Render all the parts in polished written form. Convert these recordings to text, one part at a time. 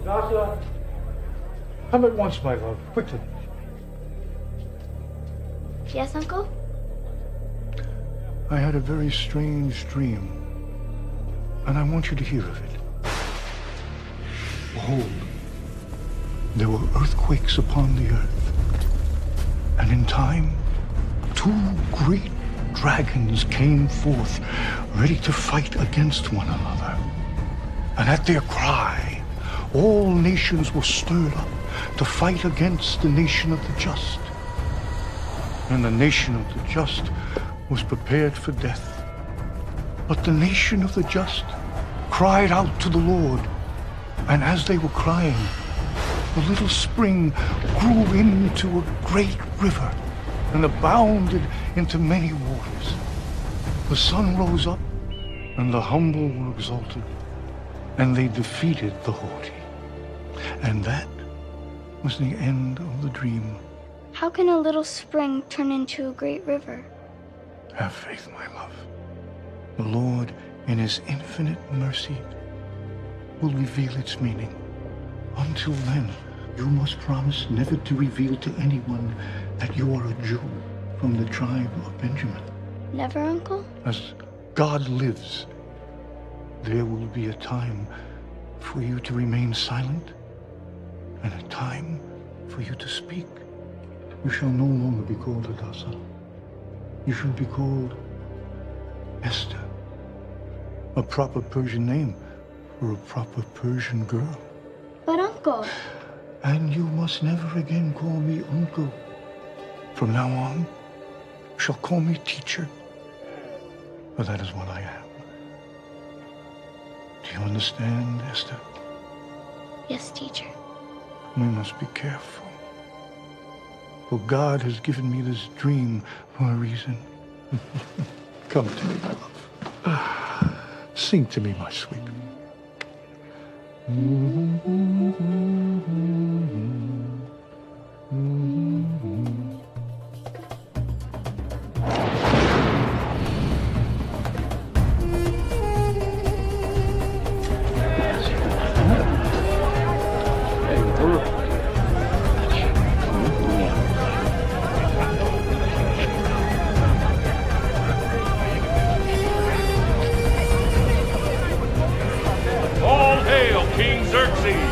Nasha, come at once, my love, quickly. Yes, Uncle? I had a very strange dream, and I want you to hear of it. Behold, there were earthquakes upon the earth, and in time, two great dragons came forth, ready to fight against one another. And at their cry, all nations were stirred up to fight against the nation of the just. And the nation of the just was prepared for death. But the nation of the just cried out to the Lord. And as they were crying, the little spring grew into a great river and abounded into many waters. The sun rose up, and the humble were exalted, and they defeated the haughty. And that was the end of the dream. How can a little spring turn into a great river? Have faith, my love. The Lord, in his infinite mercy, will reveal its meaning. Until then, you must promise never to reveal to anyone that you are a Jew from the tribe of Benjamin. Never, Uncle? As God lives, there will be a time for you to remain silent and a time for you to speak. You shall no longer be called Hadassah. You shall be called Esther, a proper Persian name for a proper Persian girl. But, Uncle... And you must never again call me uncle. From now on, you shall call me teacher, for that is what I am. Do you understand, Esther? Yes, teacher. We must be careful. For God has given me this dream for a reason. Come to me, my love. Sing to me, my sweet. All hail King Xerxes!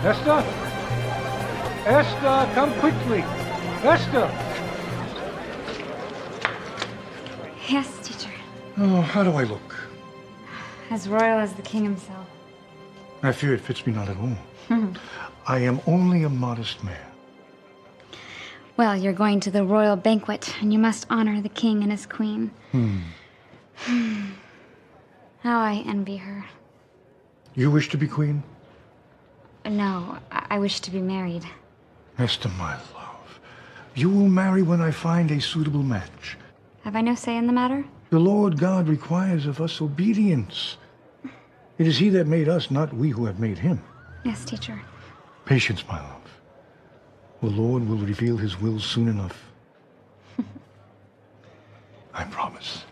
Esther? Esther, come quickly. Esther! Yes, teacher. Oh, how do I look? As royal as the king himself. I fear it fits me not at all. I am only a modest man. Well, you're going to the royal banquet, and you must honor the king and his queen. How I envy her. You wish to be queen? No, I wish to be married. Esther, my love, you will marry when I find a suitable match. Have I no say in the matter? The Lord God requires of us obedience. It is he that made us, not we who have made him. Yes, teacher. Patience, my love. The Lord will reveal his will soon enough. I promise.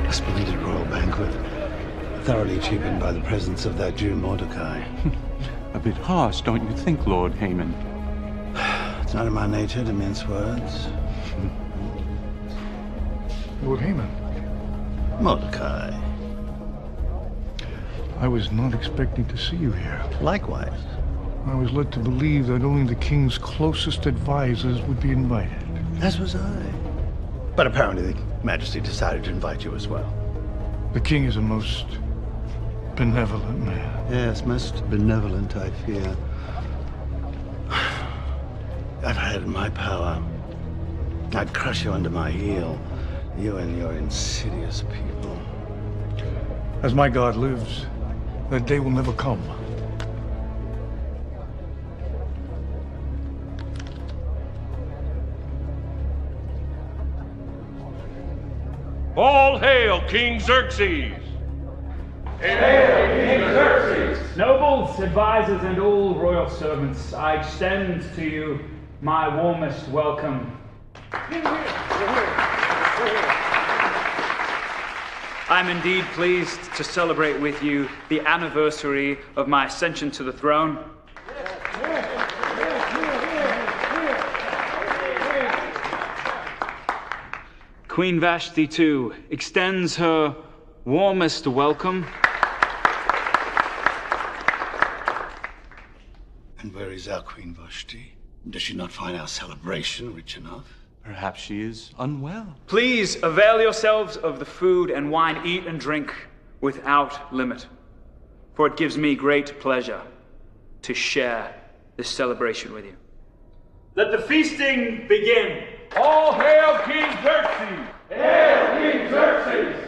A splendid royal banquet, thoroughly cheapened by the presence of that Jew Mordecai. A bit harsh, don't you think, Lord Haman? It's not in my nature to mince words. Lord Haman. Mordecai. I was not expecting to see you here. Likewise. I was led to believe that only the king's closest advisors would be invited. As was I. But apparently the Majesty decided to invite you as well. The king is a most benevolent man. Yes, most benevolent, I fear. I've had it in my power. I'd crush you under my heel. You and your insidious people. As my God lives, that day will never come. All hail King Xerxes! Nobles, advisors, and all royal servants, I extend to you my warmest welcome. I'm indeed pleased to celebrate with you the anniversary of my ascension to the throne. Queen Vashti, too, extends her warmest welcome. And where is our Queen Vashti? Does she not find our celebration rich enough? Perhaps she is unwell. Please avail yourselves of the food and wine, eat and drink without limit, for it gives me great pleasure to share this celebration with you. Let the feasting begin. All hail King Xerxes! Hail King Xerxes!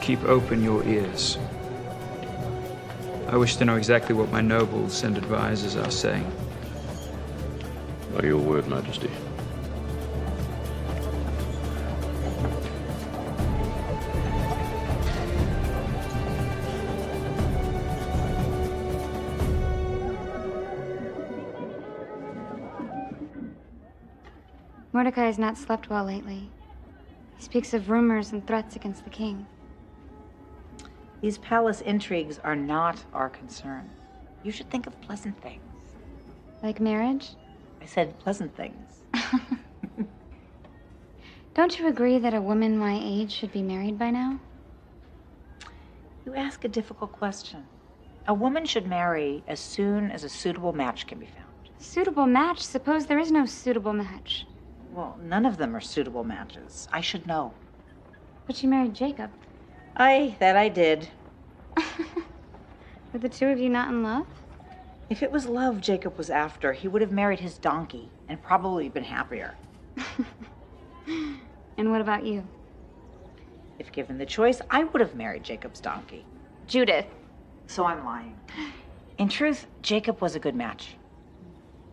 Keep open your ears. I wish to know exactly what my nobles and advisors are saying. By your word, Majesty. Mordecai has not slept well lately. He speaks of rumors and threats against the king. These palace intrigues are not our concern. You should think of pleasant things. Like marriage? I said pleasant things. Don't you agree that a woman my age should be married by now? You ask a difficult question. A woman should marry as soon as a suitable match can be found. Suitable match? Suppose there is no suitable match. Well, none of them are suitable matches. I should know. But you married Jacob. That I did. Were the two of you not in love? If it was love Jacob was after, he would have married his donkey and probably been happier. And what about you? If given the choice, I would have married Jacob's donkey. Judith. So I'm lying. In truth, Jacob was a good match.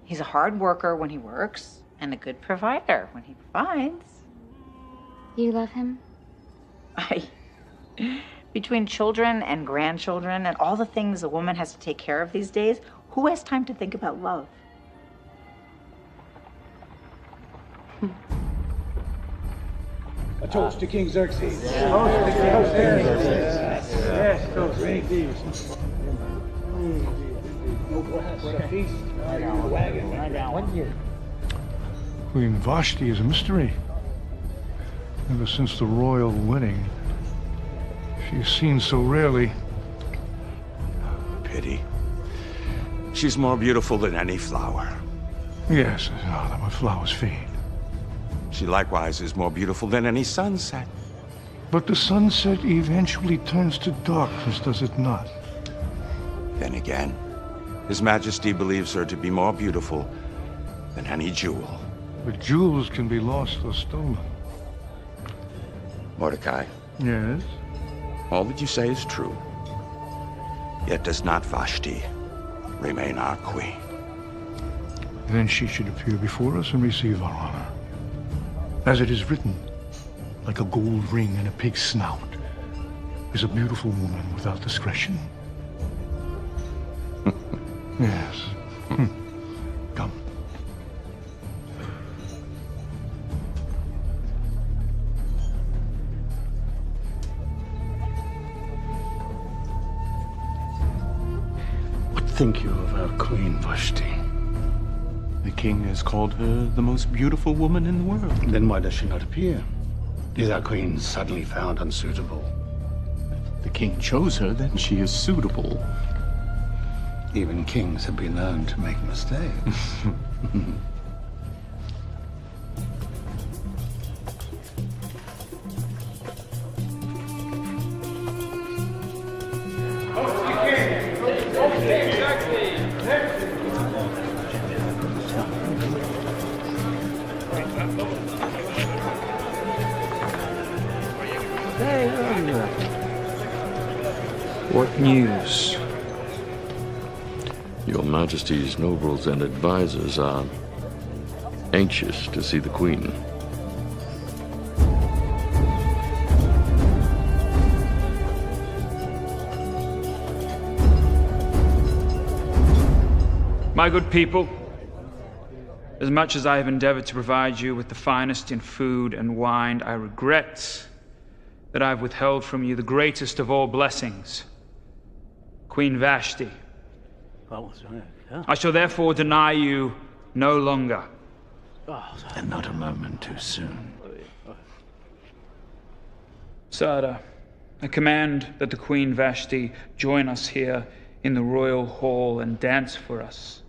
He's a hard worker when he works, and a good provider when he provides. You love him? Between children and grandchildren and all the things a woman has to take care of these days, who has time to think about love? A toast to King Xerxes. Yes, toast indeed. Queen Vashti is a mystery. Ever since the royal wedding, she's seen so rarely. Pity. She's more beautiful than any flower. Yes, but flowers fade. She likewise is more beautiful than any sunset. But the sunset eventually turns to darkness, does it not? Then again, His Majesty believes her to be more beautiful than any jewel. But jewels can be lost or stolen. Mordecai, Yes? all that you say is true. Yet does not Vashti remain our queen? Then she should appear before us and receive our honor. As it is written, like a gold ring in a pig's snout is a beautiful woman without discretion. Yes. Come. think you of our Queen Vashti? The king has called her the most beautiful woman in the world. Then why does she not appear? Is our queen suddenly found unsuitable? The king chose her, then she is suitable. Even kings have been known to make mistakes. What news? Your Majesty's nobles and advisors are anxious to see the Queen. My good people, as much as I have endeavored to provide you with the finest in food and wine, I regret that I have withheld from you the greatest of all blessings, Queen Vashti. I shall therefore deny you no longer. And not a moment too soon. Sada, I command that the Queen Vashti join us here in the royal hall and dance for us.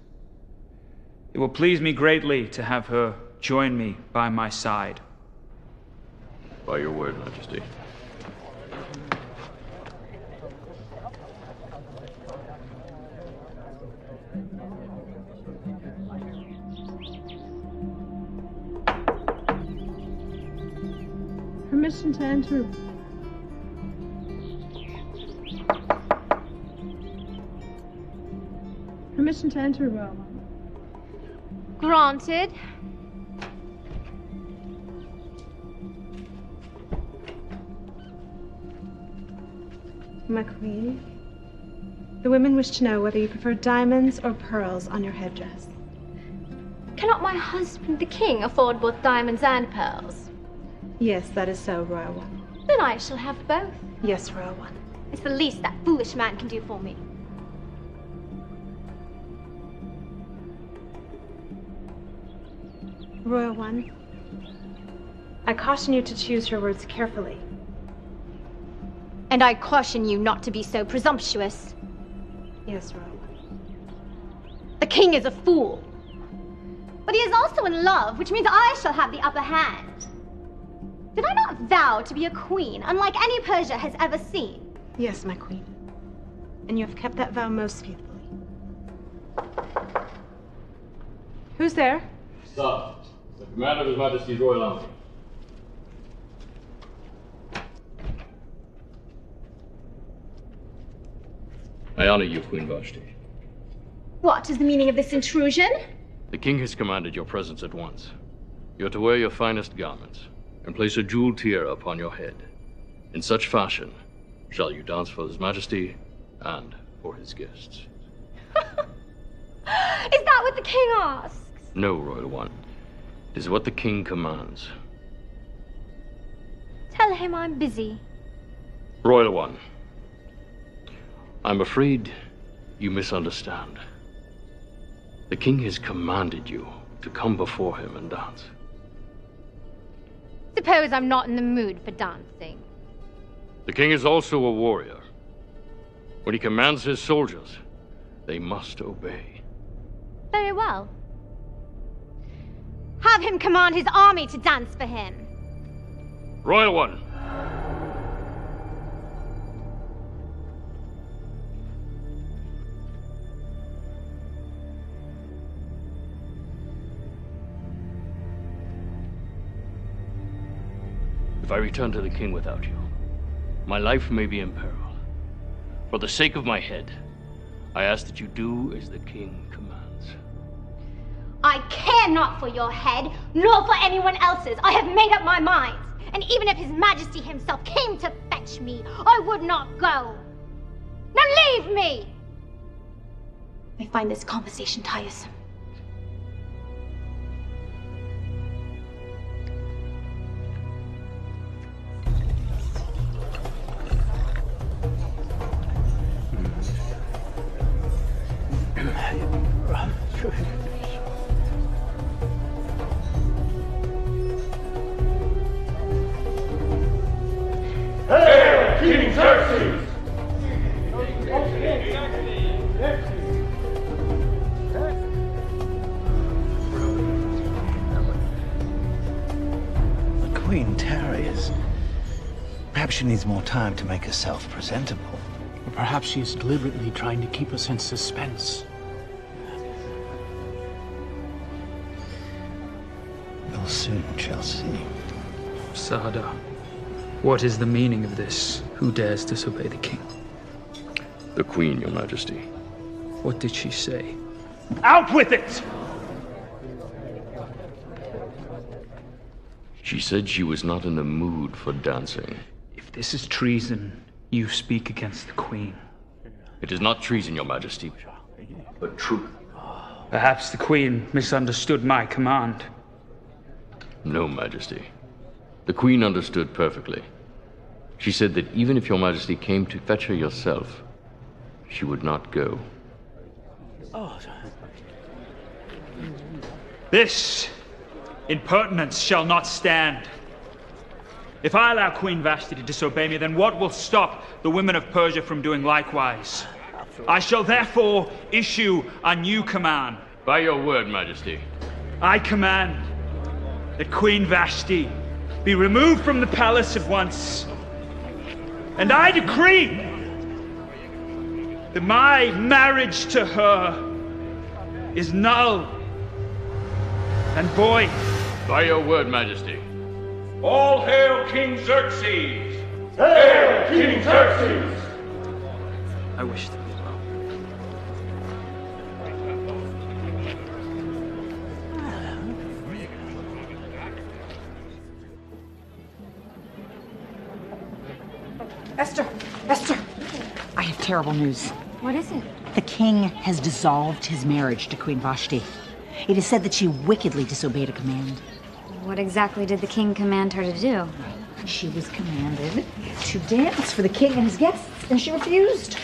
It will please me greatly to have her join me by my side. By your word, Majesty. Permission to enter. Permission to enter, Royal Mother. Granted. My queen, the women wish to know whether you prefer diamonds or pearls on your headdress. Cannot my husband, the king, afford both diamonds and pearls? Yes, that is so, Royal One. Then I shall have both. Yes, Royal One. It's the least that foolish man can do for me. Royal One, I caution you to choose your words carefully. And I caution you not to be so presumptuous. Yes, Royal One. The king is a fool. But he is also in love, which means I shall have the upper hand. Did I not vow to be a queen, unlike any Persia has ever seen? Yes, my queen. And you have kept that vow most faithfully. Who's there? Sir, the commander of His Majesty's Royal Army. I honor you, Queen Vashti. What is the meaning of this intrusion? The king has commanded your presence at once. You are to wear your finest garments and place a jeweled tiara upon your head. In such fashion shall you dance for His Majesty and for his guests. Is that what the king asks? No, Royal One. It is what the king commands. Tell him I'm busy. Royal One, I'm afraid you misunderstand. The king has commanded you to come before him and dance. Suppose I'm not in the mood for dancing. The king is also a warrior. When he commands his soldiers, they must obey. Very well. Have him command his army to dance for him. Royal One. If I return to the king without you, my life may be in peril. For the sake of my head, I ask that you do as the king commands. I care not for your head, nor for anyone else's. I have made up my mind. And even if His Majesty himself came to fetch me, I would not go. Now leave me! I find this conversation tiresome. King Xerxes! The Queen tarries. Perhaps she needs more time to make herself presentable. Or perhaps she is deliberately trying to keep us in suspense. You'll soon shall see. Sada, what is the meaning of this? Who dares disobey the king? The Queen, Your Majesty. What did she say? Out with it! She said she was not in the mood for dancing. If this is treason, you speak against the queen. It is not treason, Your Majesty, but truth. Perhaps the queen misunderstood my command. No, Majesty. The Queen understood perfectly. She said that even if Your Majesty came to fetch her yourself, she would not go. This impertinence shall not stand. If I allow Queen Vashti to disobey me, then what will stop the women of Persia from doing likewise? I shall therefore issue a new command. By your word, Majesty. I command that Queen Vashti be removed from the palace at once. And I decree that my marriage to her is null and void. By your word, Majesty. All hail King Xerxes! Hail King Xerxes! I wish them well. Esther! Esther! I have terrible news. What is it? The king has dissolved his marriage to Queen Vashti. It is said that she wickedly disobeyed a command. What exactly did the king command her to do? She was commanded to dance for the king and his guests, and she refused.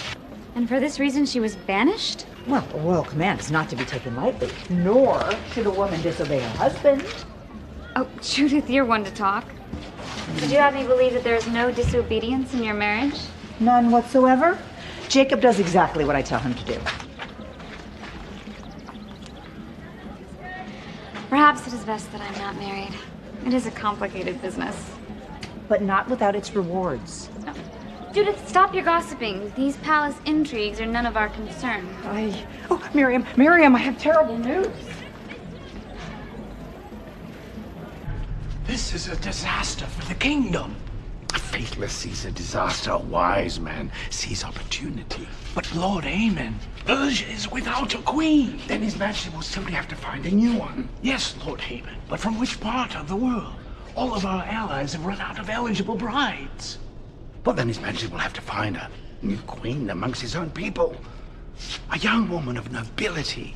And for this reason she was banished? Well, a royal command is not to be taken lightly, nor should a woman disobey her husband. Oh, Judith, you're one to talk. Did you have me believe that there is no disobedience in your marriage? None whatsoever. Jacob does exactly what I tell him to do. Perhaps it is best that I'm not married. It is a complicated business. But not without its rewards. No. Judith, stop your gossiping. These palace intrigues are none of our concern. Oh, Miriam, I have terrible news. This is a disaster for the kingdom. A faithless sees a disaster, a wise man sees opportunity. But Lord Aemon, Persia is without a queen. Then His Majesty will simply have to find a new one. Yes, Lord Aemon, but from which part of the world? All of our allies have run out of eligible brides. Well, then His Majesty will have to find a new queen amongst his own people. A young woman of nobility.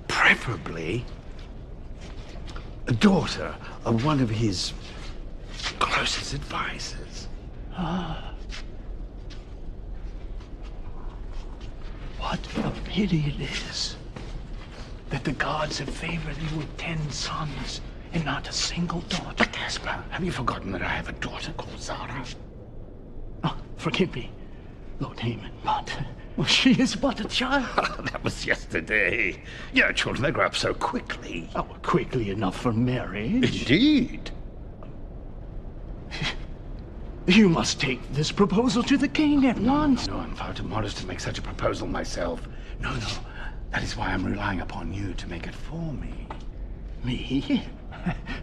Preferably a daughter of one of his closest advisors. What a pity it is that the gods have favored you with 10 sons and not a single daughter. But Caspar, have you forgotten that I have a daughter called Zara? Oh, forgive me, Lord Aemon, but she is but a child. That was yesterday. You know, children, they grow up so quickly. Oh, quickly enough for marriage. Indeed. You must take this proposal to the king at once. No, I'm far too modest to make such a proposal myself. No. That is why I'm relying upon you to make it for me. Me?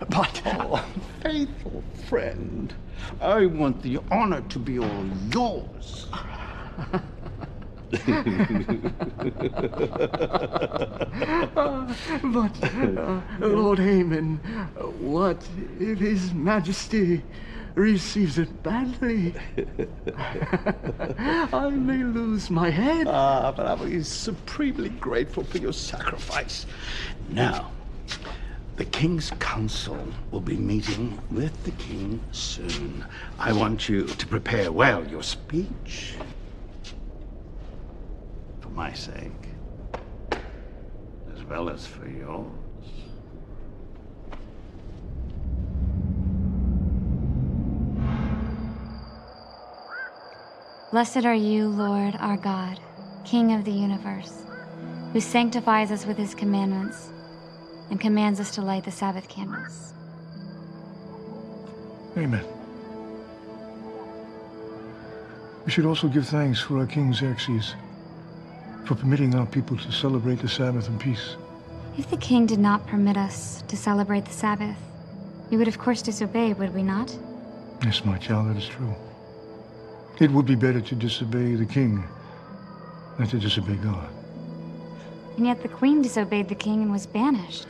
But... Oh, faithful friend. I want the honor to be all yours. But, Lord Aemon, what if His Majesty receives it badly? I may lose my head. But I will be supremely grateful for your sacrifice. Now, the King's Council will be meeting with the King soon. I want you to prepare well your speech. For my sake, as well as for yours. Blessed are you, Lord, our God, King of the universe, who sanctifies us with his commandments and commands us to light the Sabbath candles. Amen. We should also give thanks for our King Xerxes, for permitting our people to celebrate the Sabbath in peace. If the king did not permit us to celebrate the Sabbath, we would of course disobey, would we not? Yes, my child, that is true. It would be better to disobey the king than to disobey God. And yet the queen disobeyed the king and was banished.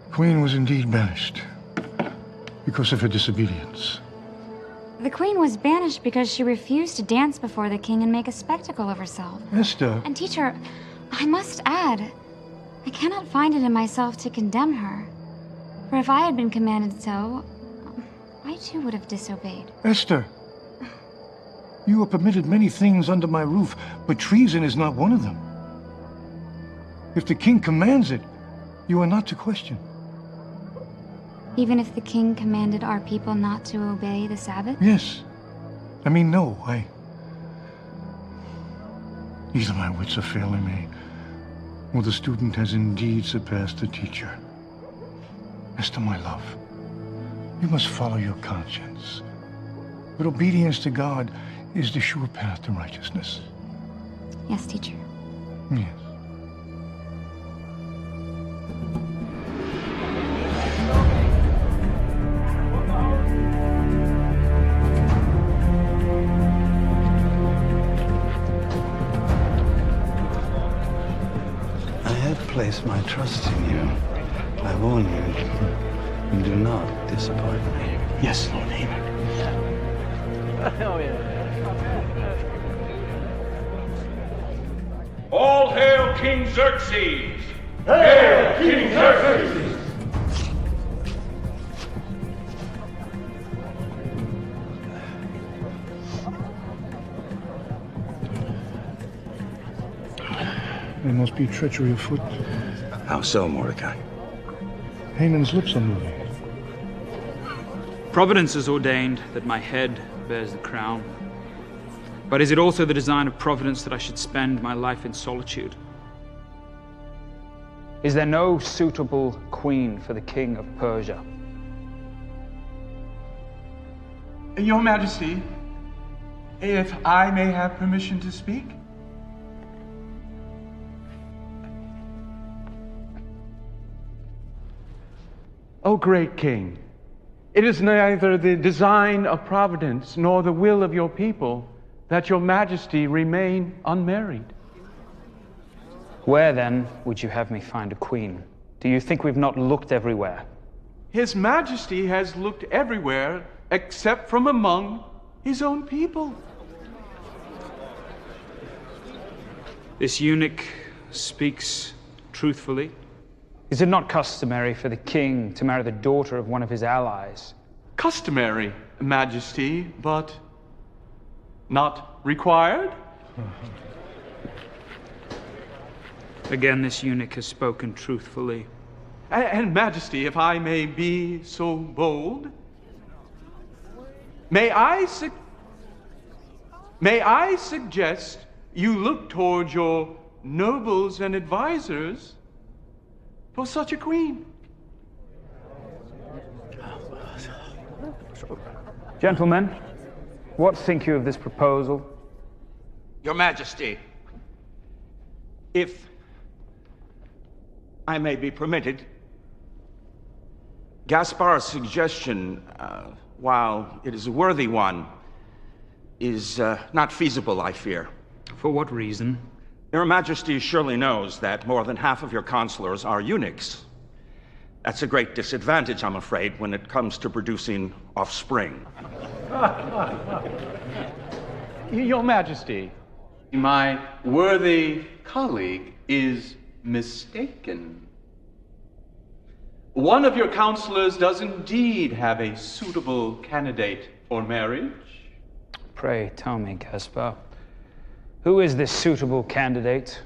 The queen was indeed banished because of her disobedience. The queen was banished because she refused to dance before the king and make a spectacle of herself. Esther. And teacher, I must add, I cannot find it in myself to condemn her. For if I had been commanded so, I too would have disobeyed. Esther, you are permitted many things under my roof, but treason is not one of them. If the king commands it, you are not to question. Even if the king commanded our people not to obey the Sabbath? Yes. I mean, no, either my wits are failing me, or the student has indeed surpassed the teacher. Esther, my love, you must follow your conscience. But obedience to God is the sure path to righteousness. Yes, teacher. Yes. Place my trust in you. I warn you, do not disappoint me. Yes, Lord Haman. Oh, yeah. All hail King Xerxes! Hail King Xerxes! There must be treachery afoot. How so, Mordecai? Haman's lips are moving. Providence has ordained that my head bears the crown. But is it also the design of Providence that I should spend my life in solitude? Is there no suitable queen for the king of Persia? Your Majesty, if I may have permission to speak? O great king, it is neither the design of Providence nor the will of your people that your majesty remain unmarried. Where, then, would you have me find a queen? Do you think we've not looked everywhere? His majesty has looked everywhere except from among his own people. This eunuch speaks truthfully. Is it not customary for the king to marry the daughter of one of his allies? Customary, Majesty, but not required? Again, this eunuch has spoken truthfully. And Majesty, if I may be so bold, may I suggest you look towards your nobles and advisors for such a queen? Gentlemen, what think you of this proposal? Your Majesty, if I may be permitted, Gaspar's suggestion, while it is a worthy one, is not feasible, I fear. For what reason? Your Majesty surely knows that more than half of your consulars are eunuchs. That's a great disadvantage, I'm afraid, when it comes to producing offspring. Your Majesty, my worthy colleague is mistaken. One of your counselors does indeed have a suitable candidate for marriage. Pray tell me, Gaspar, who is this suitable candidate?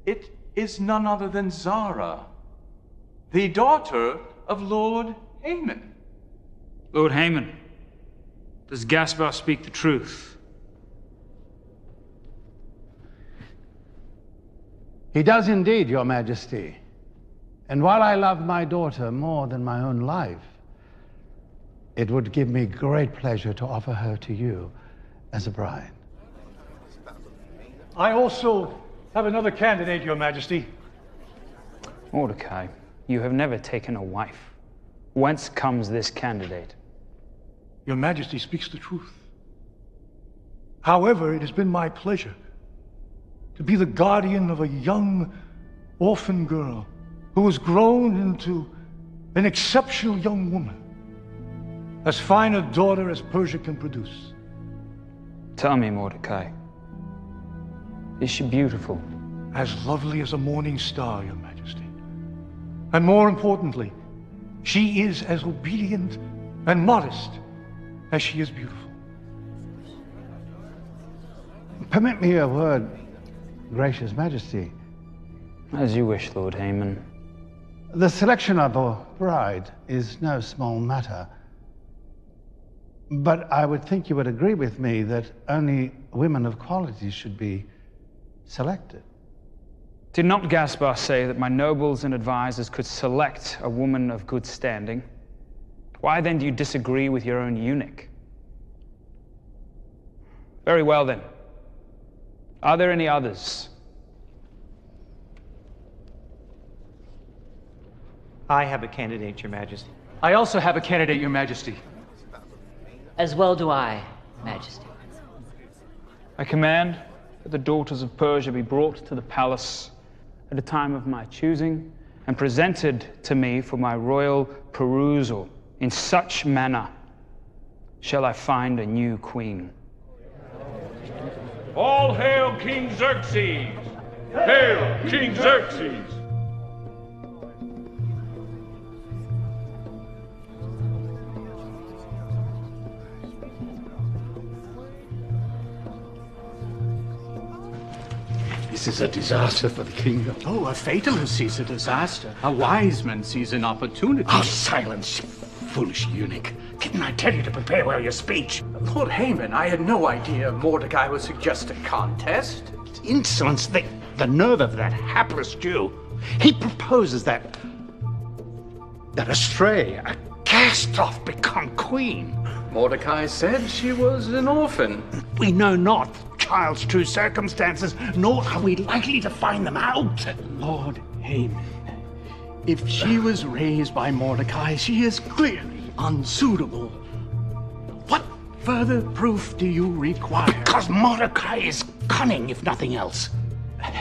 It is none other than Zara, the daughter of Lord Haman. Lord Haman, does Gaspar speak the truth? He does indeed, Your Majesty. And while I love my daughter more than my own life, it would give me great pleasure to offer her to you as a bride. I also have another candidate, Your Majesty. Mordecai, you have never taken a wife. Whence comes this candidate? Your Majesty speaks the truth. However, it has been my pleasure to be the guardian of a young orphan girl who has grown into an exceptional young woman, as fine a daughter as Persia can produce. Tell me, Mordecai, is she beautiful? As lovely as a morning star, Your Majesty. And more importantly, she is as obedient and modest as she is beautiful. Permit me a word, Gracious Majesty. As you wish, Lord Haman. The selection of a bride is no small matter. But I would think you would agree with me that only women of quality should be selected. Did not Gaspar say that my nobles and advisors could select a woman of good standing? Why then do you disagree with your own eunuch? Very well then. Are there any others? I have a candidate, Your Majesty. I also have a candidate, Your Majesty. As well do I, Majesty. I command that the daughters of Persia be brought to the palace at a time of my choosing and presented to me for my royal perusal. In such manner shall I find a new queen. All hail King Xerxes! Hail King Xerxes! This is a disaster for the kingdom. Oh, a fatalist sees a disaster. A wise man sees an opportunity. Oh, silence, you foolish eunuch. Didn't I tell you to prepare well your speech? Lord Haman, I had no idea Mordecai would suggest a contest. Insolence, the nerve of that hapless Jew. He proposes that a stray, a cast-off become queen. Mordecai said she was an orphan. We know not the child's true circumstances, nor are we likely to find them out. Lord Haman, if she was raised by Mordecai, she is clearly unsuitable. What further proof do you require? Because Mordecai is cunning, if nothing else.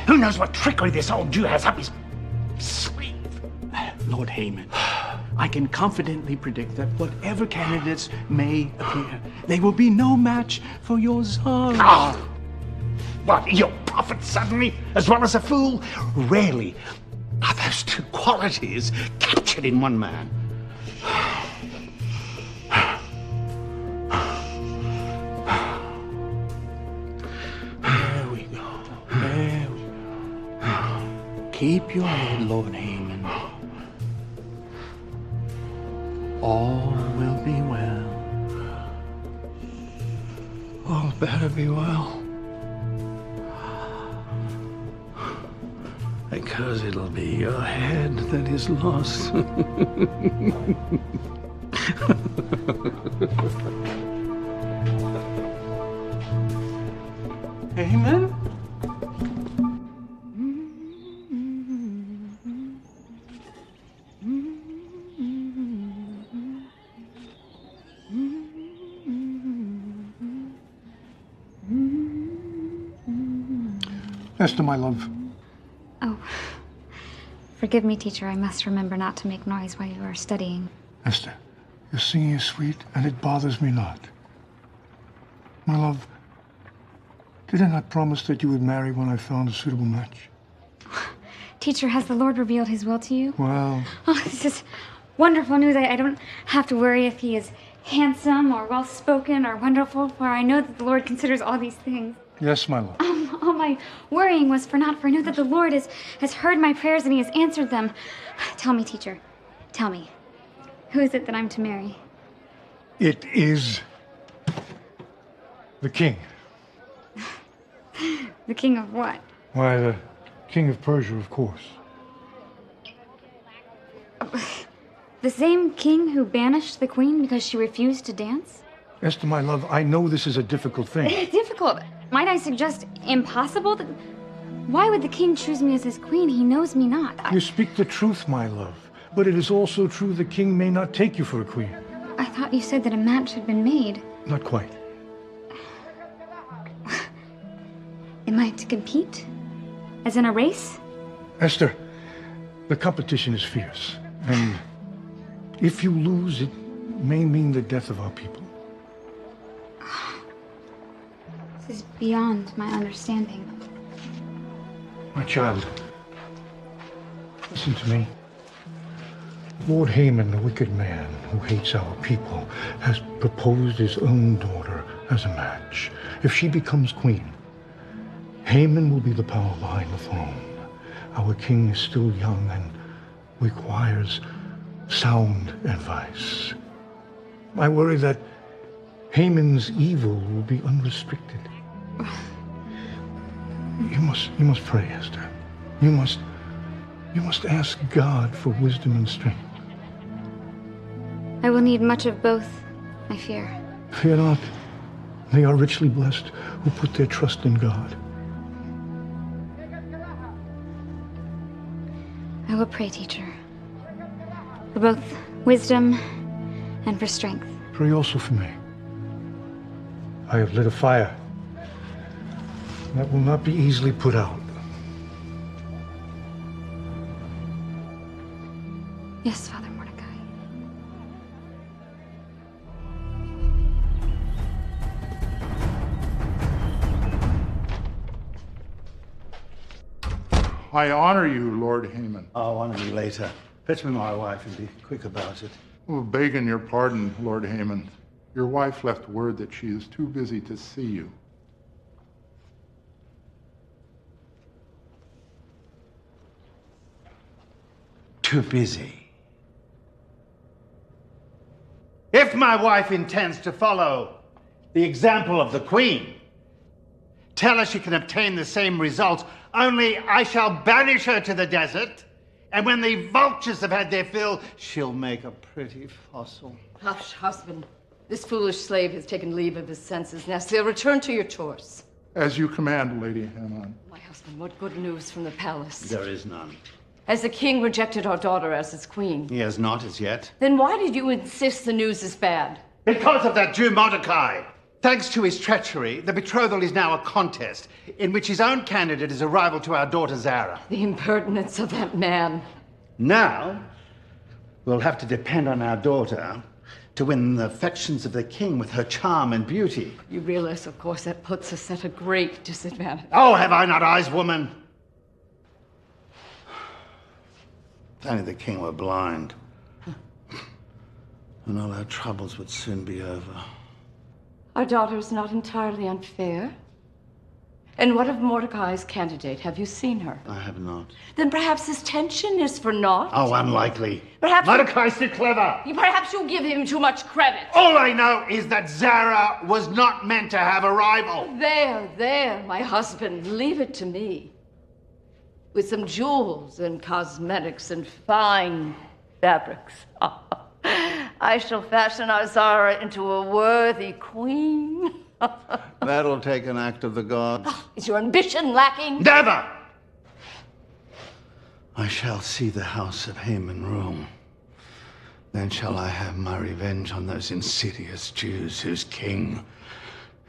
Who knows what trickery this old Jew has up his sleeve? Lord Haman, I can confidently predict that whatever candidates may appear, they will be no match for your Tsar. Oh, what, your prophet suddenly, as well as a fool? Rarely are those two qualities captured in one man. There we go. There we go. Keep your head, Lord Haman. All will be well. All better be well. Because it'll be your head that is lost. Haman? Esther, my love. Oh. Forgive me, teacher. I must remember not to make noise while you are studying. Esther, your singing is sweet, and it bothers me not. My love, did I not promise that you would marry when I found a suitable match? Teacher, has the Lord revealed his will to you? Well... Oh, this is wonderful news. I don't have to worry if he is handsome or well-spoken or wonderful, for I know that the Lord considers all these things. Yes, my love. All my worrying was for naught, for I know that the Lord has heard my prayers and he has answered them. Tell me, teacher, tell me, who is it that I'm to marry? It is the king. The king of what? Why, King of Persia, of course. The same king who banished the queen because she refused to dance? Esther, my love, I know this is a difficult thing. Difficult. Might I suggest impossible? Why would the king choose me as his queen? He knows me not. You speak the truth, my love. But it is also true the king may not take you for a queen. I thought you said that a match had been made. Not quite. Am I to compete? As in a race? Esther, the competition is fierce. And if you lose, it may mean the death of our people. This is beyond my understanding. My child, listen to me. Lord Haman, the wicked man who hates our people, has proposed his own daughter as a match. If she becomes queen, Haman will be the power behind the throne. Our king is still young and requires sound advice. I worry that Haman's evil will be unrestricted. You must pray, Esther. You must ask God for wisdom and strength. I will need much of both, I fear. Fear not. They are richly blessed who put their trust in God. I will pray, teacher, for both wisdom and for strength. Pray also for me. I have lit a fire that will not be easily put out. Yes, Father Mordecai. I honor you, Lord Haman. I'll honor you later. Fetch me my wife and be quick about it. Oh, begging your pardon, Lord Haman. Your wife left word that she is too busy to see you. Too busy. If my wife intends to follow the example of the Queen, tell her she can obtain the same results, only I shall banish her to the desert, and when the vultures have had their fill, she'll make a pretty fossil. Hush, husband. This foolish slave has taken leave of his senses. Now, still return to your chores. As you command, Lady Haman. My husband, what good news from the palace? There is none. Has the king rejected our daughter as his queen? He has not as yet. Then why did you insist the news is bad? Because of that Jew Mordecai. Thanks to his treachery, the betrothal is now a contest in which his own candidate is a rival to our daughter Zara. The impertinence of that man. Now, we'll have to depend on our daughter to win the affections of the king with her charm and beauty. You realize, of course, that puts us at a great disadvantage. Oh, have I not eyes, woman? If only the king were blind, and all our troubles would soon be over. Our daughter is not entirely unfair. And what of Mordecai's candidate? Have you seen her? I have not. Then perhaps his tension is for naught. Oh, unlikely. Perhaps Mordecai's too clever. Perhaps you give him too much credit. All I know is that Zara was not meant to have a rival. There, my husband, leave it to me. With some jewels and cosmetics and fine fabrics, I shall fashion our Zara into a worthy queen. That'll take an act of the gods. Is your ambition lacking? Never! I shall see the house of Haman rule. Then shall I have my revenge on those insidious Jews whose king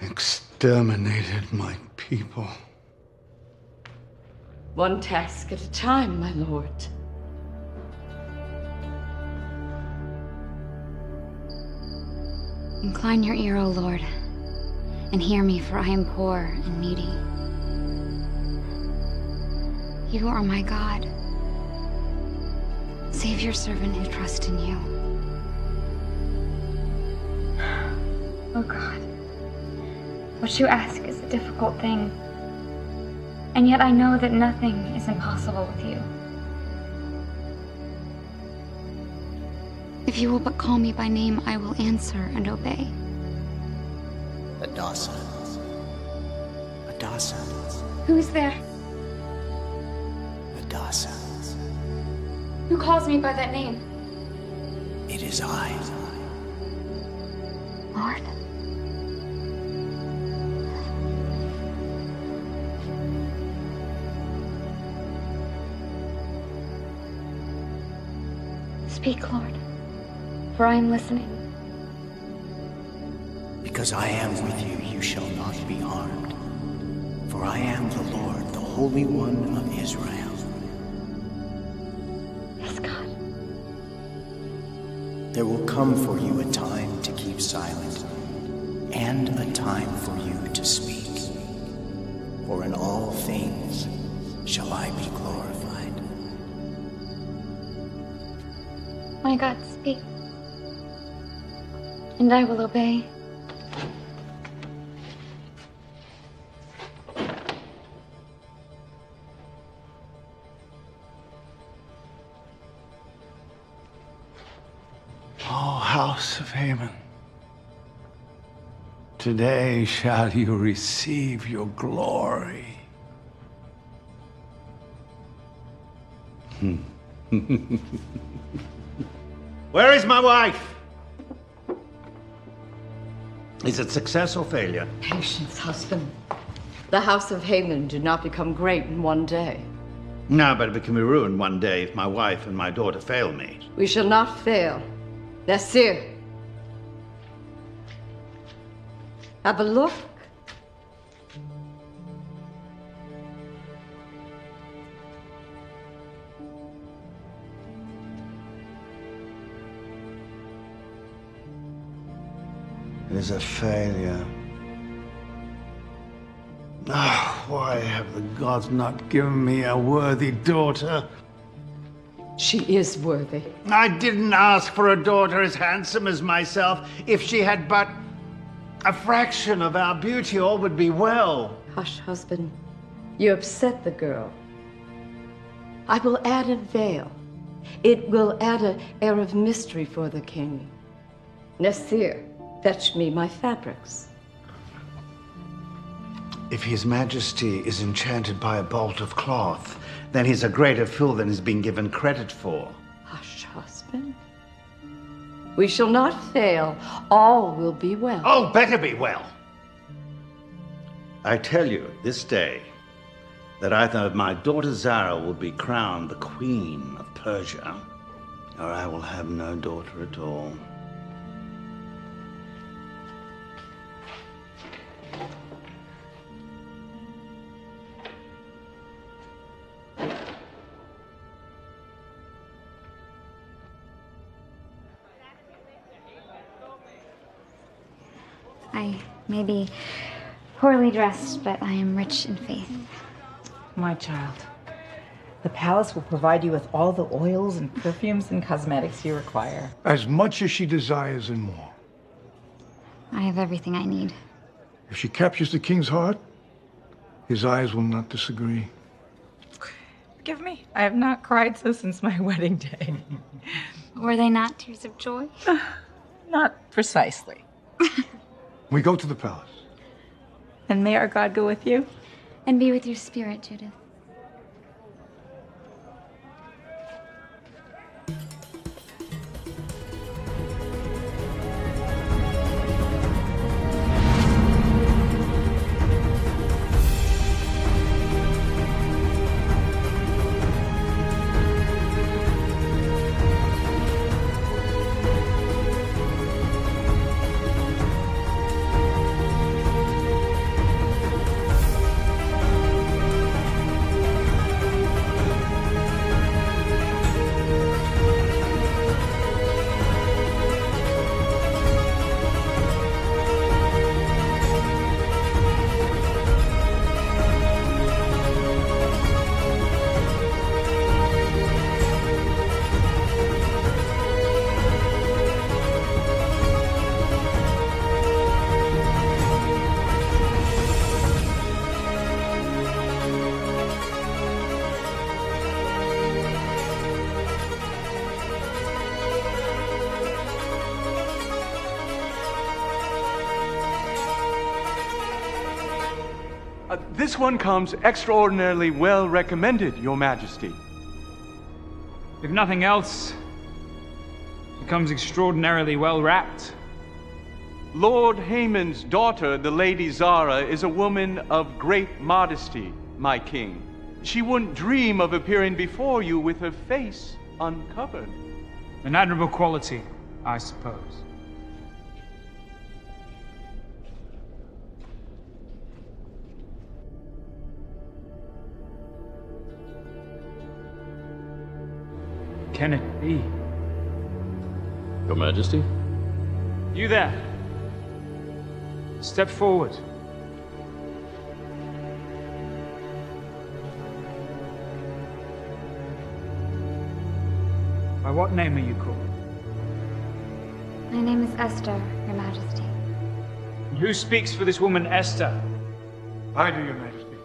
exterminated my people. One task at a time, my lord. Incline your ear, O Lord, and hear me, for I am poor and needy. You are my God. Save your servant who trusts in you. Oh God, what you ask is a difficult thing, and yet I know that nothing is impossible with you. If you will but call me by name, I will answer and obey. Adasa. Who is there? Hadassah. Who calls me by that name? It is I. Lord? Speak, Lord, for I am listening. Because I am with you, you shall not be harmed. For I am the Lord, the Holy One of Israel. Yes, God. There will come for you a time to keep silent, and a time for you to speak. For in all things shall I be glorified. My God, speak, and I will obey. O house of Haman, today shall you receive your glory. Where is my wife? Is it success or failure? Patience, husband. The house of Haman did not become great in one day. No, but it can be ruined one day if my wife and my daughter fail me. We shall not fail. Nasir. Have a look. It is a failure. Ah, why have the gods not given me a worthy daughter? She is worthy. I didn't ask for a daughter as handsome as myself. If she had but a fraction of our beauty, all would be well. Hush, husband. You upset the girl. I will add a veil. It will add an air of mystery for the king. Nasir, fetch me my fabrics. If His Majesty is enchanted by a bolt of cloth, then he's a greater fool than he's been given credit for. Hush, husband. We shall not fail. All will be well. Oh, better be well. I tell you this day that either my daughter Zara will be crowned the Queen of Persia, or I will have no daughter at all. I may be poorly dressed, but I am rich in faith. My child, the palace will provide you with all the oils and perfumes and cosmetics you require. As much as she desires and more. I have everything I need. If she captures the king's heart, his eyes will not disagree. Forgive me, I have not cried so since my wedding day. Were they not tears of joy? Not precisely. We go to the palace. And may our God go with you? And be with your spirit, Judith. This one comes extraordinarily well recommended, Your Majesty. If nothing else, it comes extraordinarily well wrapped. Lord Haemon's daughter, the Lady Zara, is a woman of great modesty, my king. She wouldn't dream of appearing before you with her face uncovered. An admirable quality, I suppose. Can it be? Your Majesty? You there. Step forward. By what name are you called? My name is Esther, Your Majesty. And who speaks for this woman, Esther? I do, Your Majesty.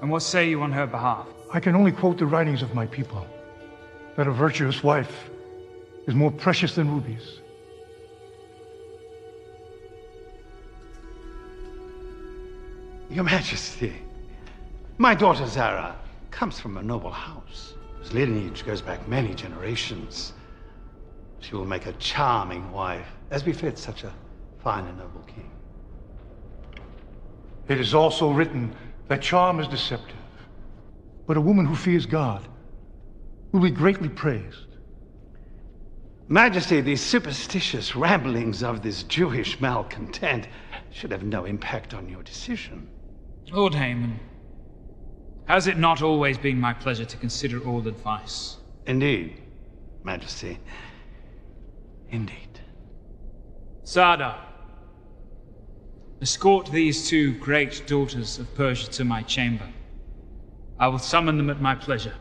And what say you on her behalf? I can only quote the writings of my people, that a virtuous wife is more precious than rubies. Your Majesty, my daughter Zara comes from a noble house, whose lineage goes back many generations. She will make a charming wife, as befits such a fine and noble king. It is also written that charm is deceptive, but a woman who fears God will be greatly praised. Majesty, the superstitious ramblings of this Jewish malcontent should have no impact on your decision. Lord Haemon, has it not always been my pleasure to consider all advice? Indeed, Majesty. Indeed. Sada, escort these two great daughters of Persia to my chamber. I will summon them at my pleasure.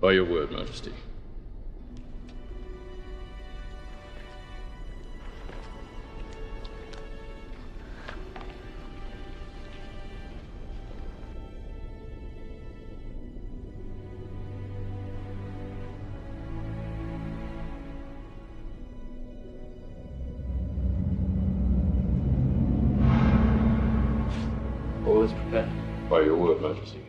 By your word, Majesty. All is prepared. By your word, Majesty.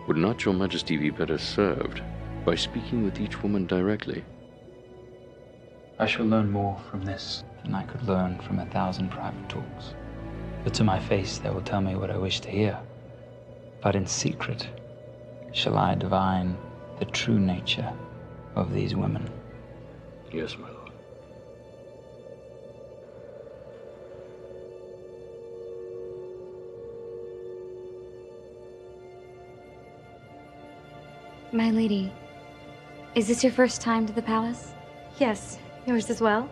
Would not your Majesty be better served by speaking with each woman directly? I shall learn more from this than I could learn from 1,000 private talks. For to my face they will tell me what I wish to hear. But in secret shall I divine the true nature of these women. Yes, my lord. My lady, is this your first time to the palace? Yes, yours as well.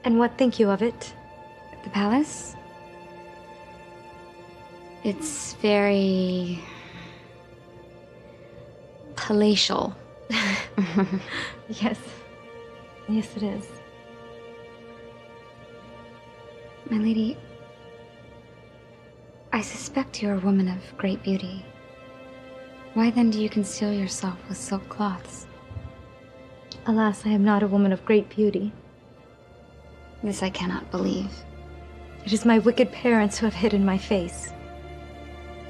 And what think you of it? The palace? It's very palatial. Yes. Yes, it is. My lady, I suspect you're a woman of great beauty. Why then do you conceal yourself with silk cloths? Alas, I am not a woman of great beauty. This I cannot believe. It is my wicked parents who have hidden my face.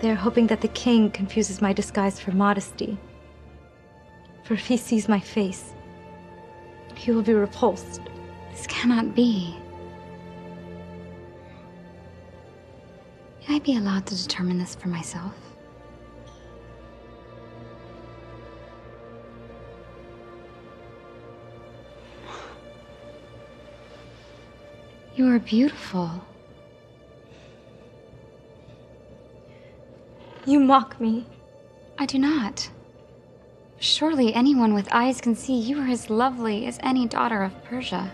They are hoping that the king confuses my disguise for modesty. For if he sees my face, he will be repulsed. This cannot be. May I be allowed to determine this for myself? You are beautiful. You mock me. I do not. Surely anyone with eyes can see you are as lovely as any daughter of Persia.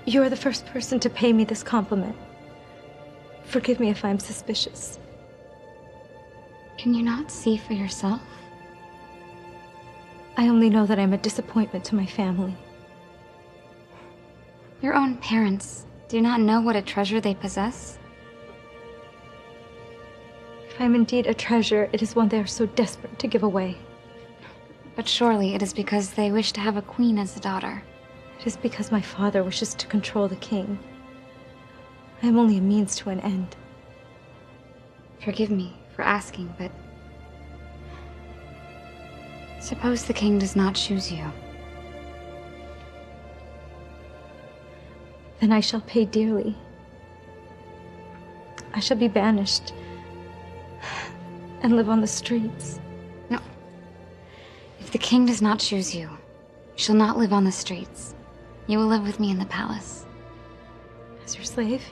You are the first person to pay me this compliment. Forgive me if I'm suspicious. Can you not see for yourself? I only know that I'm a disappointment to my family. Your own parents do not know what a treasure they possess? If I'm indeed a treasure, it is one they are so desperate to give away. But surely it is because they wish to have a queen as a daughter. It is because my father wishes to control the king. I am only a means to an end. Forgive me for asking, but suppose the king does not choose you. Then I shall pay dearly. I shall be banished and live on the streets. No. If the king does not choose you, you shall not live on the streets. You will live with me in the palace. As your slave?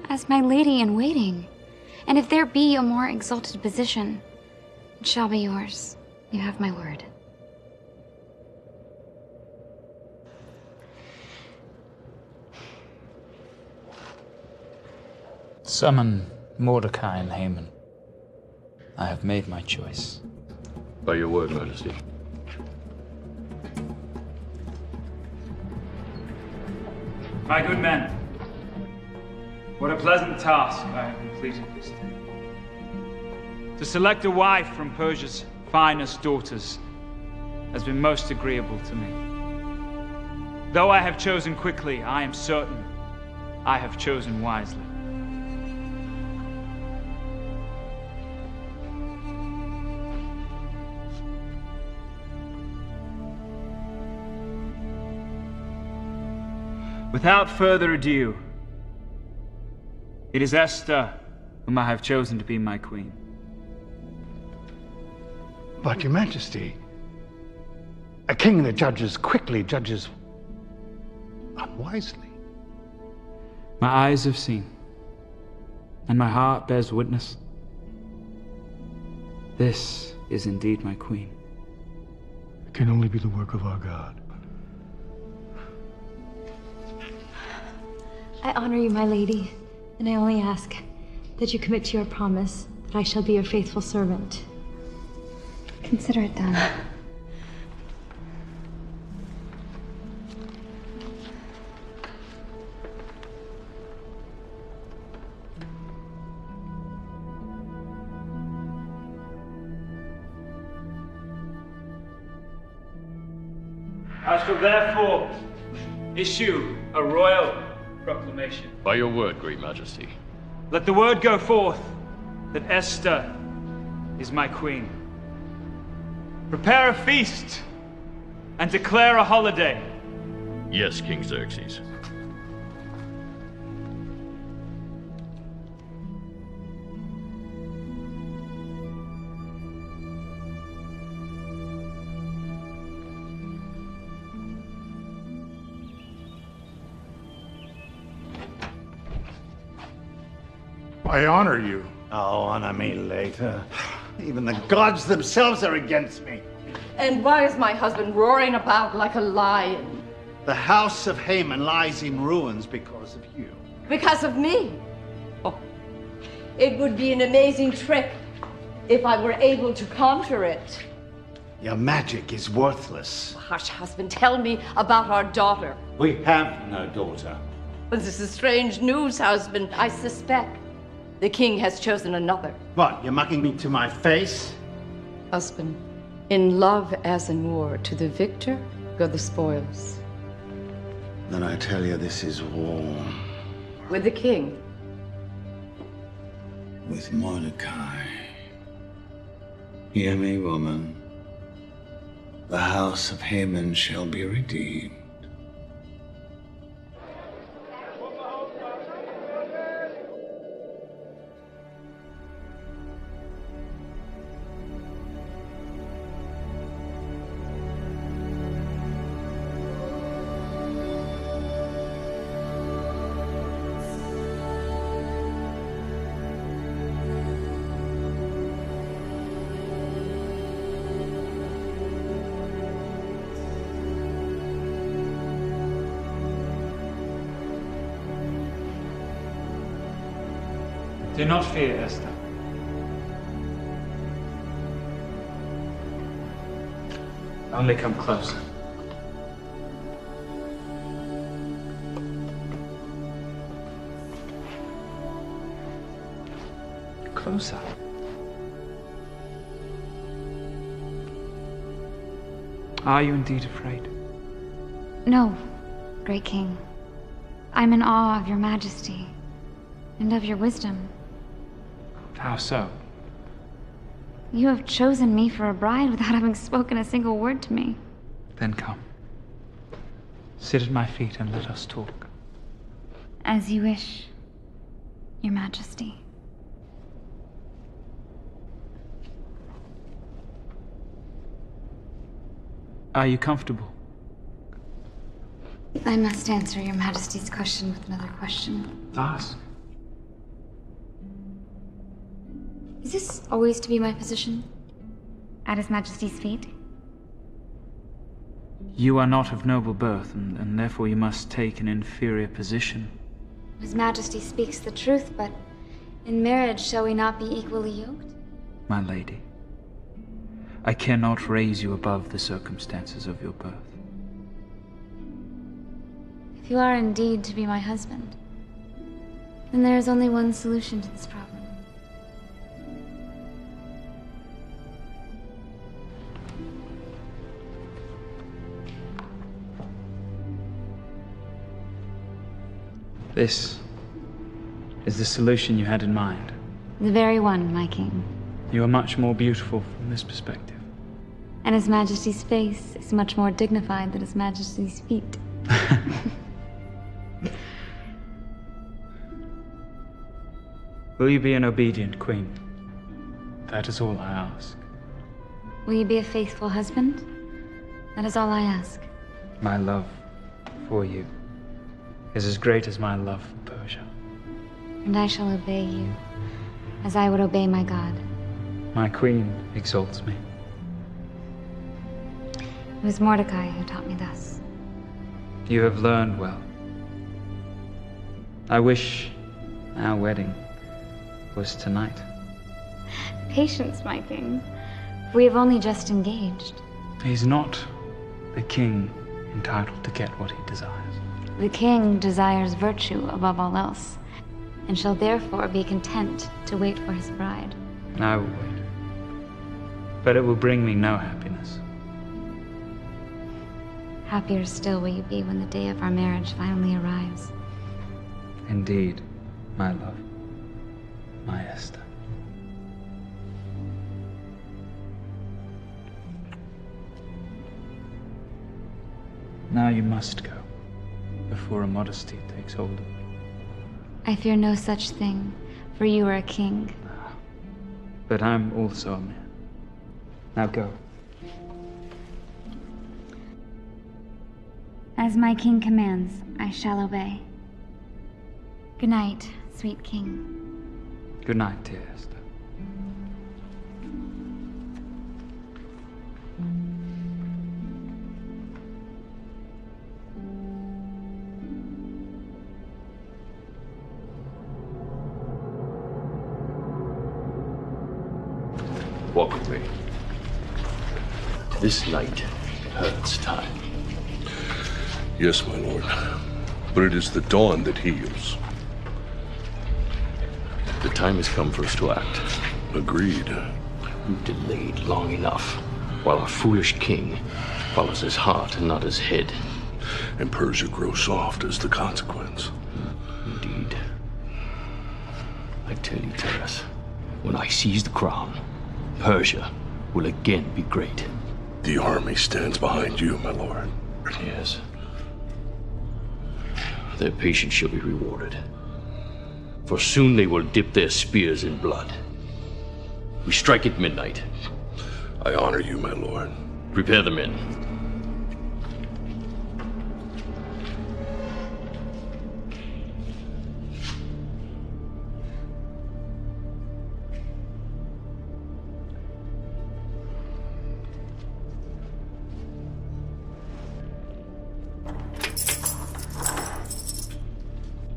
As my lady in waiting. And if there be a more exalted position, it shall be yours. You have my word. Summon Mordecai and Haman. I have made my choice. By your word, Majesty. My good men, what a pleasant task I have completed this day. To select a wife from Persia's finest daughters has been most agreeable to me. Though I have chosen quickly, I am certain I have chosen wisely. Without further ado, it is Esther whom I have chosen to be my queen. But, Your Majesty, a king that judges quickly judges unwisely. My eyes have seen, and my heart bears witness. This is indeed my queen. It can only be the work of our God. I honor you, my lady, and I only ask that you commit to your promise that I shall be your faithful servant. Consider it done. I shall therefore issue a royal proclamation. By your word, Great Majesty. Let the word go forth that Esther is my queen. Prepare a feast and declare a holiday. Yes, King Xerxes. I honor you. Oh, honor me later. Even the gods themselves are against me. And why is my husband roaring about like a lion? The house of Haman lies in ruins because of you. Because of me? Oh, it would be an amazing trick if I were able to conjure it. Your magic is worthless. Hush, husband, tell me about our daughter. We have no daughter. But this is strange news, husband. I suspect the king has chosen another. What, you're mucking me to my face? Husband, in love as in war, to the victor go the spoils. Then I tell you, this is war. With the king. With Mordecai. Hear me, woman. The house of Haman shall be redeemed. Do not fear, Esther. Only come closer. Closer. Are you indeed afraid? No, Great King. I'm in awe of your majesty and of your wisdom. How so? You have chosen me for a bride without having spoken a single word to me. Then come. Sit at my feet and let us talk. As you wish, your majesty. Are you comfortable? I must answer your majesty's question with another question. Ask. Is this always to be my position? At his majesty's feet? You are not of noble birth, and therefore you must take an inferior position. His majesty speaks the truth, but in marriage shall we not be equally yoked? My lady, I cannot raise you above the circumstances of your birth. If you are indeed to be my husband, then there is only one solution to this problem. This is the solution you had in mind. The very one, my king. You are much more beautiful from this perspective. And his majesty's face is much more dignified than his majesty's feet. Will you be an obedient queen? That is all I ask. Will you be a faithful husband? That is all I ask. My love for you is as great as my love for Persia. And I shall obey you, as I would obey my God. My queen exalts me. It was Mordecai who taught me thus. You have learned well. I wish our wedding was tonight. Patience, my king. We have only just engaged. He's not the king entitled to get what he desires. The king desires virtue above all else, and shall therefore be content to wait for his bride. I will wait. But it will bring me no happiness. Happier still will you be when the day of our marriage finally arrives. Indeed, my love, my Esther. Now you must go, before immodesty takes hold of you. I fear no such thing, for you are a king. But I'm also a man. Now go. As my king commands, I shall obey. Good night, sweet king. Good night, dear Esther. Walk with me. This night hurts time. Yes, my lord. But it is the dawn that heals. The time has come for us to act. Agreed. You delayed long enough, while our foolish king follows his heart and not his head. And Persia grows soft as the consequence. Indeed. I tell you, Taras, when I seize the crown, Persia will again be great. The army stands behind you, my lord. Yes. Their patience shall be rewarded. For soon they will dip their spears in blood. We strike at midnight. I honor you, my lord. Prepare the men.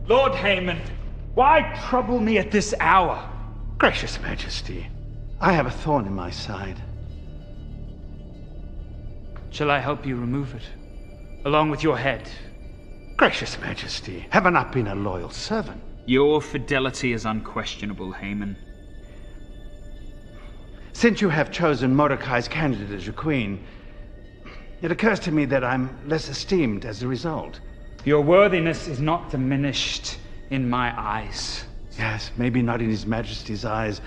Lord Haman, why trouble me at this hour? Gracious Majesty, I have a thorn in my side. Shall I help you remove it, along with your head? Gracious Majesty, have I not been a loyal servant? Your fidelity is unquestionable, Haman. Since you have chosen Mordecai's candidate as your queen, It occurs to me that I'm less esteemed as a result. Your worthiness is not diminished in my eyes. Yes, maybe not in His Majesty's eyes,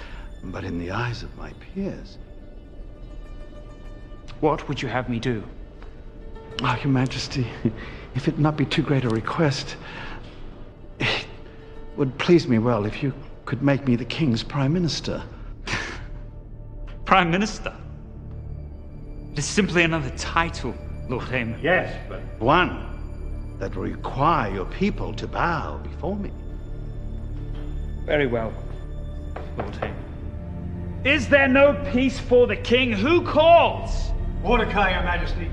but in the eyes of my peers. What would you have me do? Oh, Your Majesty, if it not be too great a request, it would please me well if you could make me the King's Prime Minister. Prime Minister? It is simply another title, Lord Haymon. Yes, but one that will require your people to bow before me. Very well, Lord Haymon. Is there no peace for the king? Who calls? Mordecai, Your Majesty.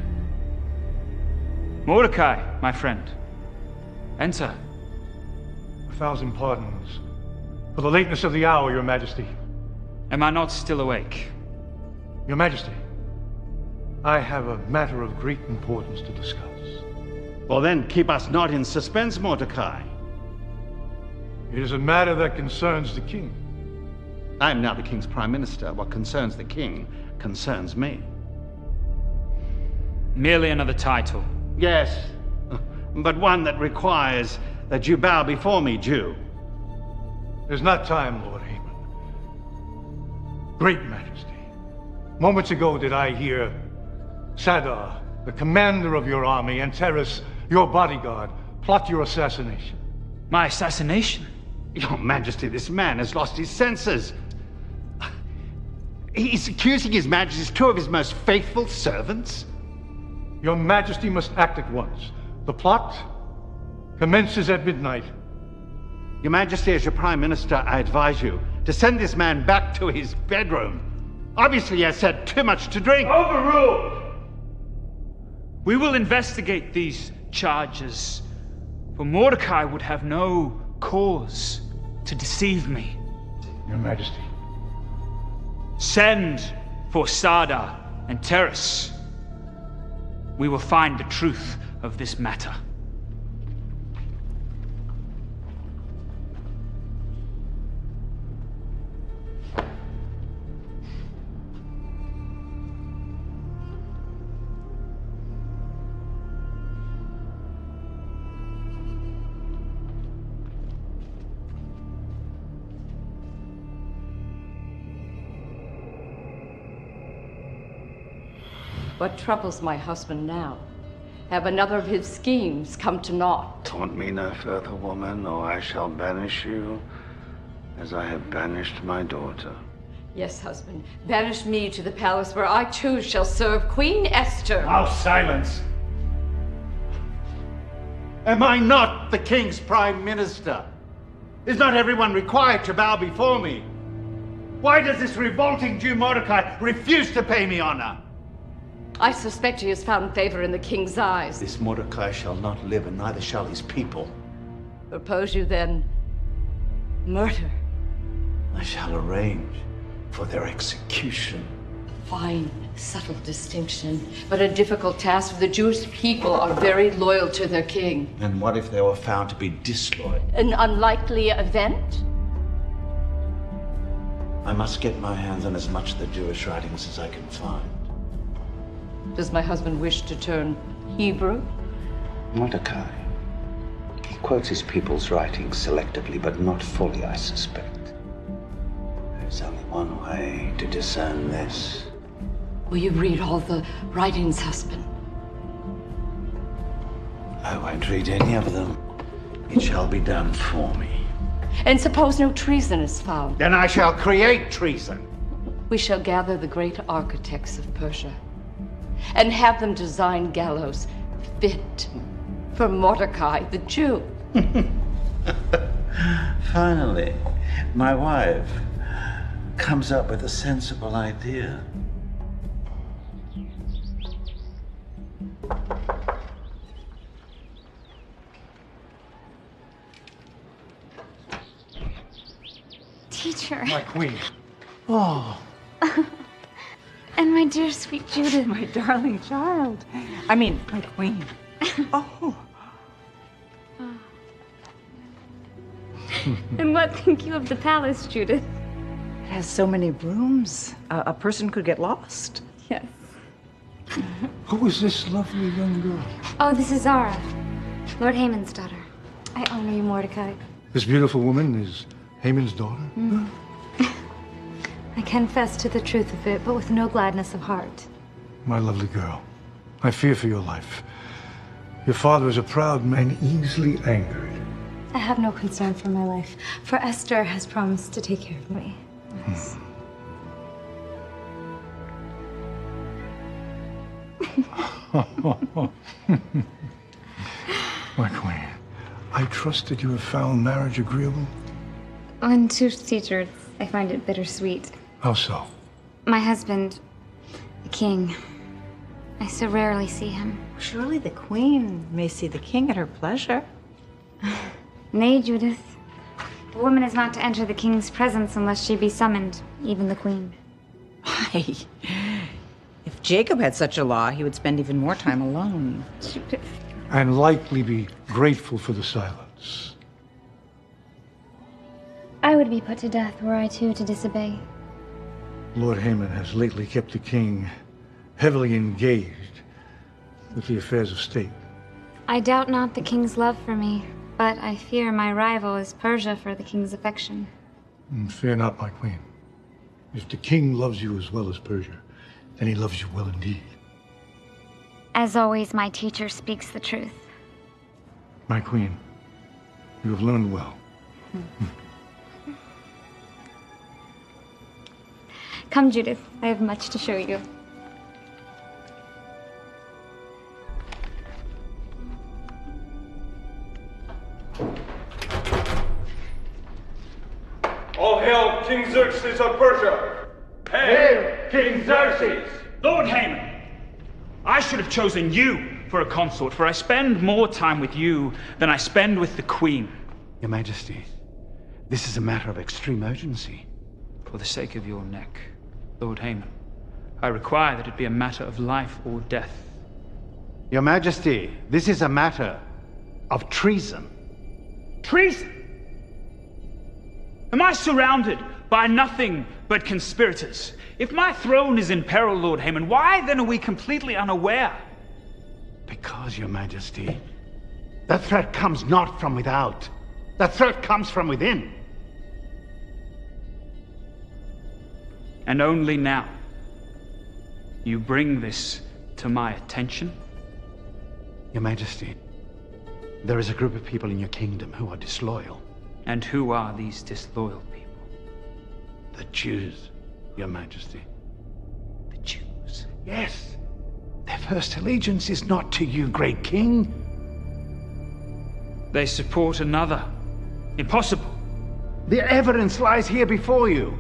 Mordecai, my friend. Enter. 1,000 pardons for the lateness of the hour, Your Majesty. Am I not still awake? Your Majesty, I have a matter of great importance to discuss. Well then, keep us not in suspense, Mordecai. It is a matter that concerns the king. I am now the King's Prime Minister. What concerns the king concerns me. Merely another title. Yes, but one that requires that you bow before me, Jew. There's not time, Lord Haymon. Great Majesty, moments ago did I hear Sadar, the commander of your army, and Terrace, your bodyguard, plot your assassination. My assassination? Your Majesty, this man has lost his senses. He's accusing His Majesty's two of his most faithful servants. Your Majesty must act at once. The plot commences at midnight. Your Majesty, as your Prime Minister, I advise you to send this man back to his bedroom. Obviously, he has had too much to drink. Overruled! We will investigate these charges, for Mordecai would have no cause to deceive me. Your Majesty. Send for Sada and Terrace. We will find the truth of this matter. What troubles my husband now? Have another of his schemes come to naught? Taunt me no further, woman, or I shall banish you, as I have banished my daughter. Yes, husband. Banish me to the palace where I too shall serve Queen Esther. Now silence! Am I not the King's Prime Minister? Is not everyone required to bow before me? Why does this revolting Jew Mordecai refuse to pay me honor? I suspect he has found favor in the king's eyes. This Mordecai shall not live, and neither shall his people. Propose you then murder? I shall arrange for their execution. Fine, subtle distinction, but a difficult task, for the Jewish people are very loyal to their king. And what if they were found to be disloyal? An unlikely event? I must get my hands on as much of the Jewish writings as I can find. Does my husband wish to turn Hebrew? Mordecai. He quotes his people's writings selectively, but not fully, I suspect. There's only one way to discern this. Will you read all the writings, husband? I won't read any of them. It shall be done for me. And suppose no treason is found? Then I shall create treason. We shall gather the great architects of Persia and have them design gallows fit for Mordecai the Jew. Finally, my wife comes up with a sensible idea. Teacher. My queen. Oh. And my dear sweet Judith. My darling child. I mean, my queen. Oh. And what think you of the palace, Judith? It has so many rooms. A person could get lost. Yes. Who is this lovely young girl? Oh, this is Zara, Lord Haman's daughter. I honor you, Mordecai. This beautiful woman is Haman's daughter? I confess to the truth of it, but with no gladness of heart. My lovely girl, I fear for your life. Your father is a proud man, easily angered. I have no concern for my life, for Esther has promised to take care of me. Yes. My queen, I trust that you have found marriage agreeable? In truth, teacher, I find it bittersweet. How so? My husband, the king, I so rarely see him. Surely the queen may see the king at her pleasure. Nay, Judith. A woman is not to enter the king's presence unless she be summoned, even the queen. Why? If Jacob had such a law, he would spend even more time alone. Judith. And likely be grateful for the silence. I would be put to death were I too to disobey. Lord Haman has lately kept the king heavily engaged with the affairs of state. I doubt not the king's love for me, but I fear my rival is Persia for the king's affection. Fear not, my queen. If the king loves you as well as Persia, then he loves you well indeed. As always, my teacher speaks the truth. My queen, you have learned well. Come, Judith. I have much to show you. All hail King Xerxes of Persia! Hail King Xerxes! Lord Haman, I should have chosen you for a consort, for I spend more time with you than I spend with the queen. Your Majesty, this is a matter of extreme urgency. For the sake of your neck, Lord Haman, I require that it be a matter of life or death. Your Majesty, this is a matter of treason. Treason? Am I surrounded by nothing but conspirators? If my throne is in peril, Lord Haman, why then are we completely unaware? Because, Your Majesty, the threat comes not from without. The threat comes from within. And only now you bring this to my attention? Your Majesty, there is a group of people in your kingdom who are disloyal. And who are these disloyal people? The Jews, Your Majesty. The Jews? Yes. Their first allegiance is not to you, great king. They support another. Impossible. The evidence lies here before you.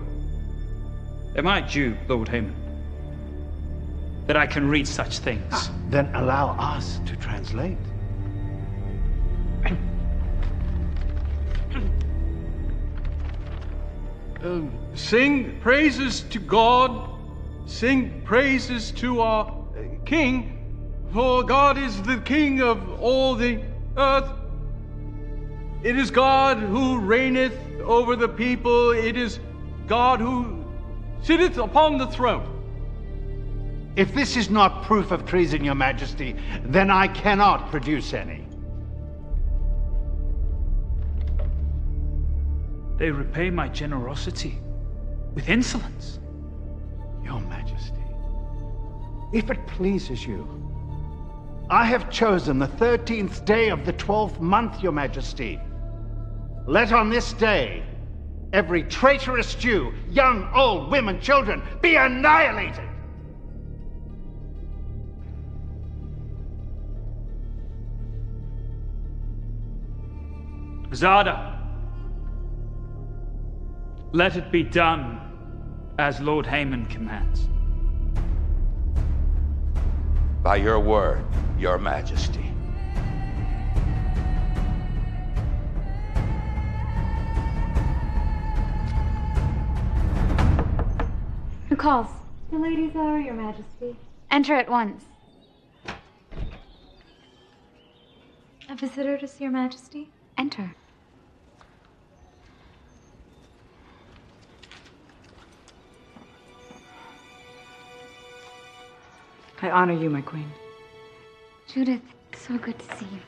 Am I Jew, Lord Haman? That I can read such things? Then allow us to translate. Sing praises to God, sing praises to our King, for God is the King of all the earth. It is God who reigneth over the people, it is God who sitteth upon the throne. If this is not proof of treason, Your Majesty, then I cannot produce any. They repay my generosity with insolence. Your Majesty, if it pleases you, I have chosen the 13th day of the 12th month, Your Majesty. Let on this day every traitorous Jew, young, old, women, children, be annihilated. Zada, let it be done as Lord Haman commands. By your word, Your Majesty. Who calls? The ladies are, Your Majesty. Enter at once. A visitor to see Your Majesty? Enter. I honor you, my queen. Judith, it's so good to see you.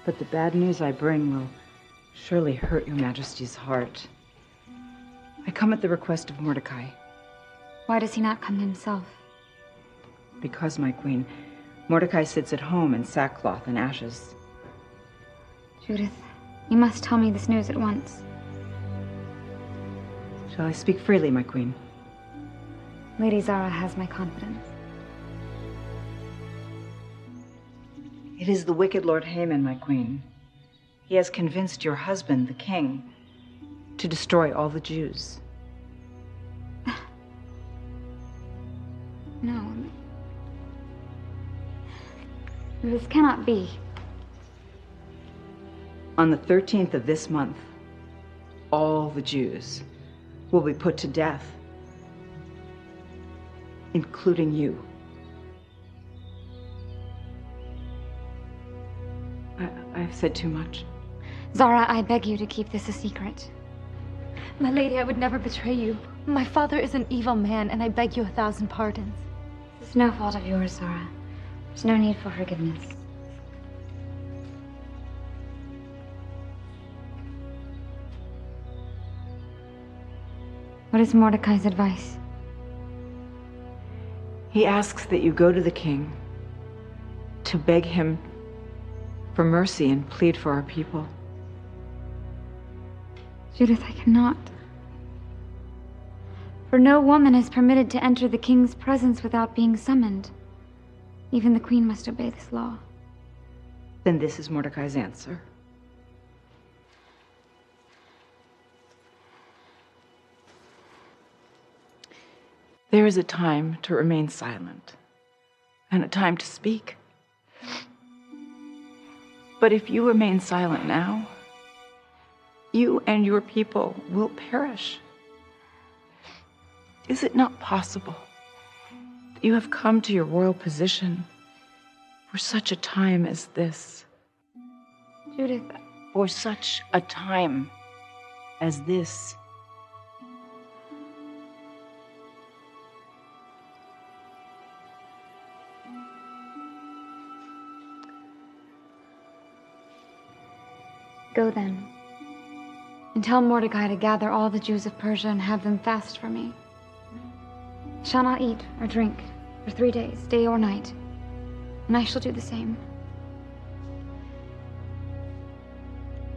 But the bad news I bring will surely hurt your majesty's heart. I come at the request of Mordecai. Why does he not come himself? Because, my queen, Mordecai sits at home in sackcloth and ashes. Judith, you must tell me this news at once. Shall I speak freely, my queen? Lady Zara has my confidence. It is the wicked Lord Haman, my queen. He has convinced your husband, the king, to destroy all the Jews. No. This cannot be. On the 13th of this month, all the Jews will be put to death, including you. I've said too much. Zara, I beg you to keep this a secret. My lady, I would never betray you. My father is an evil man, and I beg you 1,000 pardons. It's no fault of yours, Zara. There's no need for forgiveness. What is Mordecai's advice? He asks that you go to the king to beg him for mercy and plead for our people. Judith, I cannot. For no woman is permitted to enter the king's presence without being summoned. Even the queen must obey this law. Then this is Mordecai's answer. There is a time to remain silent, and a time to speak. But if you remain silent now, you and your people will perish. Is it not possible that you have come to your royal position for such a time as this? Judith, for such a time as this. Go then, and tell Mordecai to gather all the Jews of Persia and have them fast for me. I shall not eat or drink for 3 days, day or night, and I shall do the same.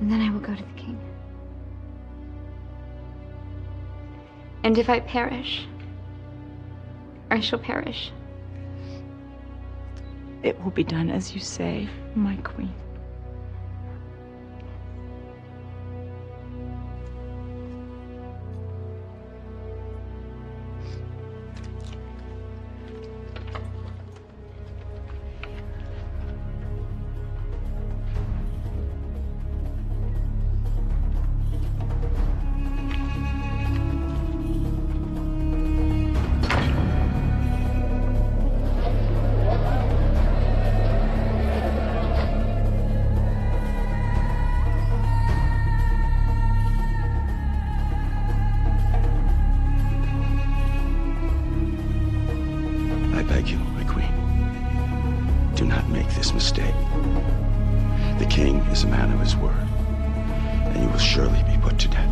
And then I will go to the king. And if I perish, I shall perish. It will be done as you say, my queen. I beg you, my queen, do not make this mistake. The king is a man of his word, and you will surely be put to death.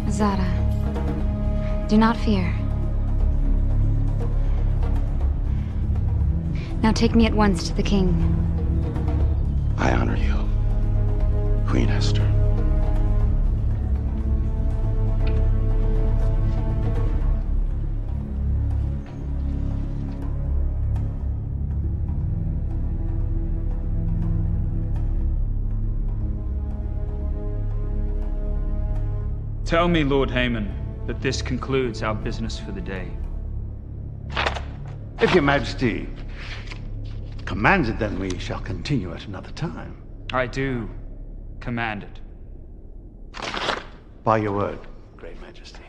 Zara, do not fear. Now take me at once to the king. I honor you, Queen Esther. Tell me, Lord Haman, that this concludes our business for the day. If your majesty commands it, then we shall continue at another time. I do command it. By your word, great majesty.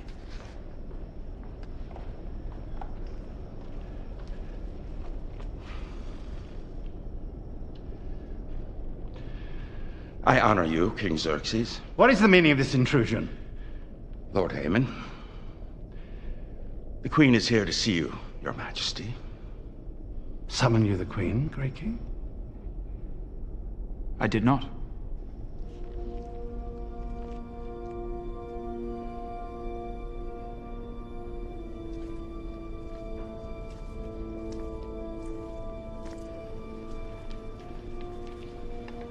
I honor you, King Xerxes. What is the meaning of this intrusion? Lord Haman, the Queen is here to see you, Your Majesty. Summon you the Queen, Great King? I did not.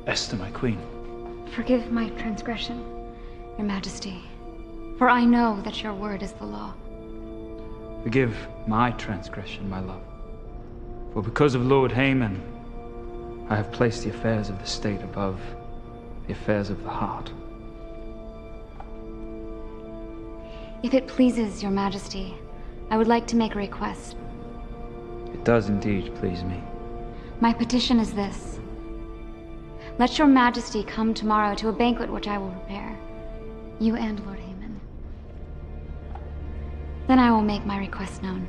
Esther, my queen. Forgive my transgression, Your Majesty, for I know that your word is the law. Forgive my transgression, my love. For because of Lord Haman, I have placed the affairs of the state above the affairs of the heart. If it pleases Your Majesty, I would like to make a request. It does indeed please me. My petition is this. Let Your Majesty come tomorrow to a banquet which I will prepare, you and Lord Haman. Then I will make my request known.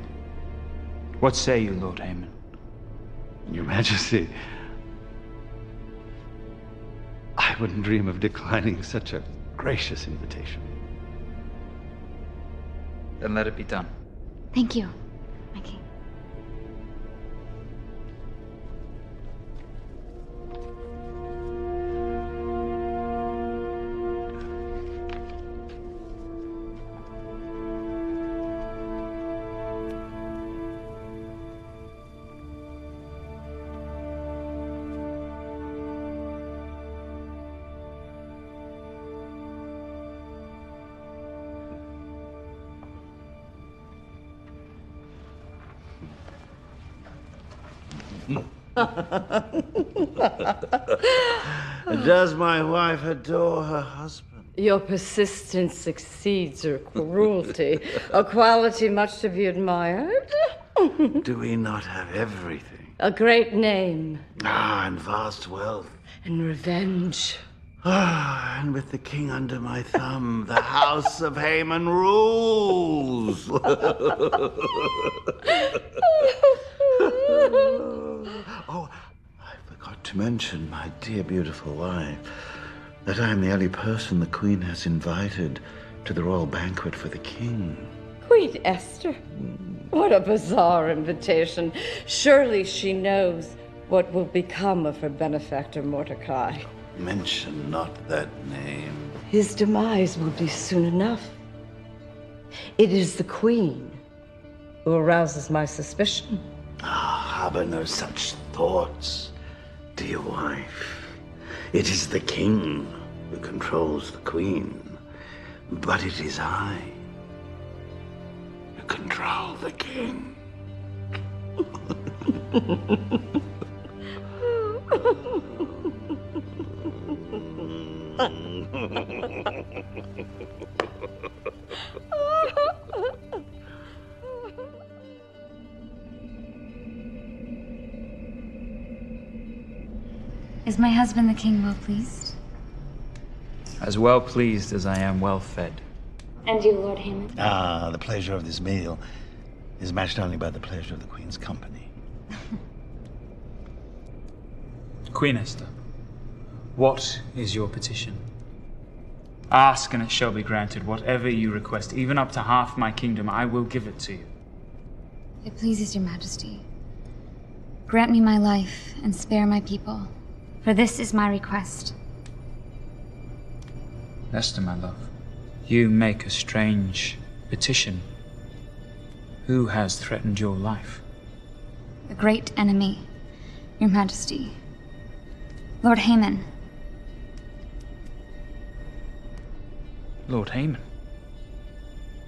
What say you, Lord Haman? Your Majesty, I wouldn't dream of declining such a gracious invitation. Then let it be done. Thank you, my king. Does my wife adore her husband? Your persistence exceeds her cruelty, a quality much to be admired. Do we not have everything? A great name. And vast wealth. And revenge. And with the king under my thumb, the house of Haman rules. Oh, I forgot to mention, my dear beautiful wife, that I am the only person the Queen has invited to the royal banquet for the king. Queen Esther? What a bizarre invitation. Surely she knows what will become of her benefactor Mordecai. Mention not that name. His demise will be soon enough. It is the Queen who arouses my suspicion. Harbor no such thoughts, dear wife. It is the king who controls the Queen, but it is I who control the king. Is my husband the king well pleased? As well pleased as I am well fed. And you, Lord Haman? The pleasure of this meal is matched only by the pleasure of the Queen's company. Queen Esther, what is your petition? Ask and it shall be granted. Whatever you request, even up to half my kingdom, I will give it to you. It pleases Your Majesty. Grant me my life and spare my people, for this is my request. Esther, my love, you make a strange petition. Who has threatened your life? The great enemy, Your Majesty. Lord Haman. Lord Haman?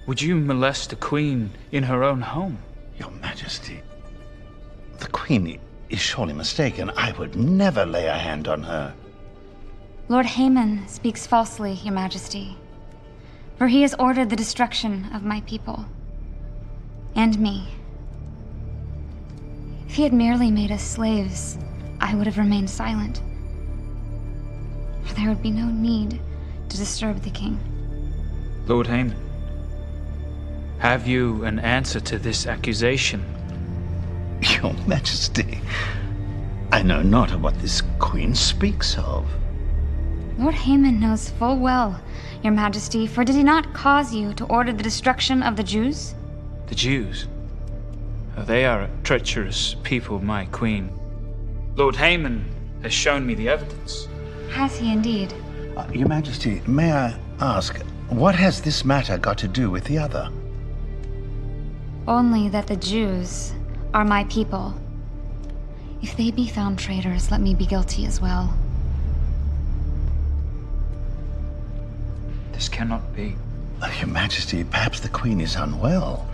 Would you molest a queen in her own home? Your Majesty, the Queen is surely mistaken. I would never lay a hand on her. Lord Haman speaks falsely, Your Majesty, for he has ordered the destruction of my people and me. If he had merely made us slaves, I would have remained silent, for there would be no need to disturb the king. Lord Haman, have you an answer to this accusation? Your Majesty, I know not of what this Queen speaks of. Lord Haman knows full well, Your Majesty, for did he not cause you to order the destruction of the Jews? The Jews? Oh, they are a treacherous people, my queen. Lord Haman has shown me the evidence. Has he indeed? Your Majesty, may I ask, what has this matter got to do with the other? Only that the Jews are my people. If they be found traitors, let me be guilty as well. This cannot be. Your Majesty, perhaps the Queen is unwell.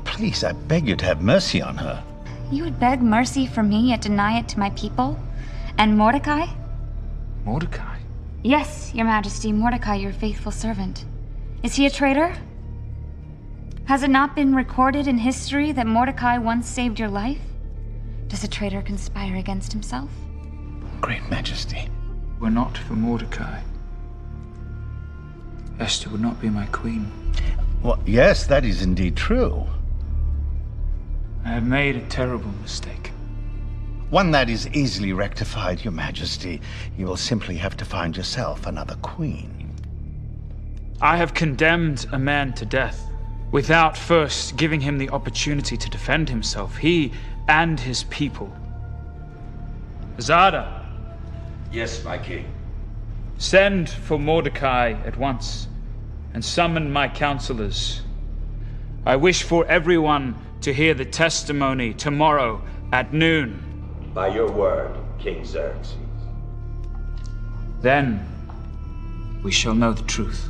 Please, I beg you to have mercy on her. You would beg mercy for me, yet deny it to my people? And Mordecai? Mordecai? Yes, Your Majesty, Mordecai, your faithful servant. Is he a traitor? Has it not been recorded in history that Mordecai once saved your life? Does a traitor conspire against himself? Great Majesty. Were not for Mordecai, Esther would not be my queen. Well, yes, that is indeed true. I have made a terrible mistake. One that is easily rectified, Your Majesty. You will simply have to find yourself another queen. I have condemned a man to death without first giving him the opportunity to defend himself, he and his people. Zada. Yes, my king. Send for Mordecai at once and summon my counselors. I wish for everyone to hear the testimony tomorrow at noon. By your word, King Xerxes. Then we shall know the truth.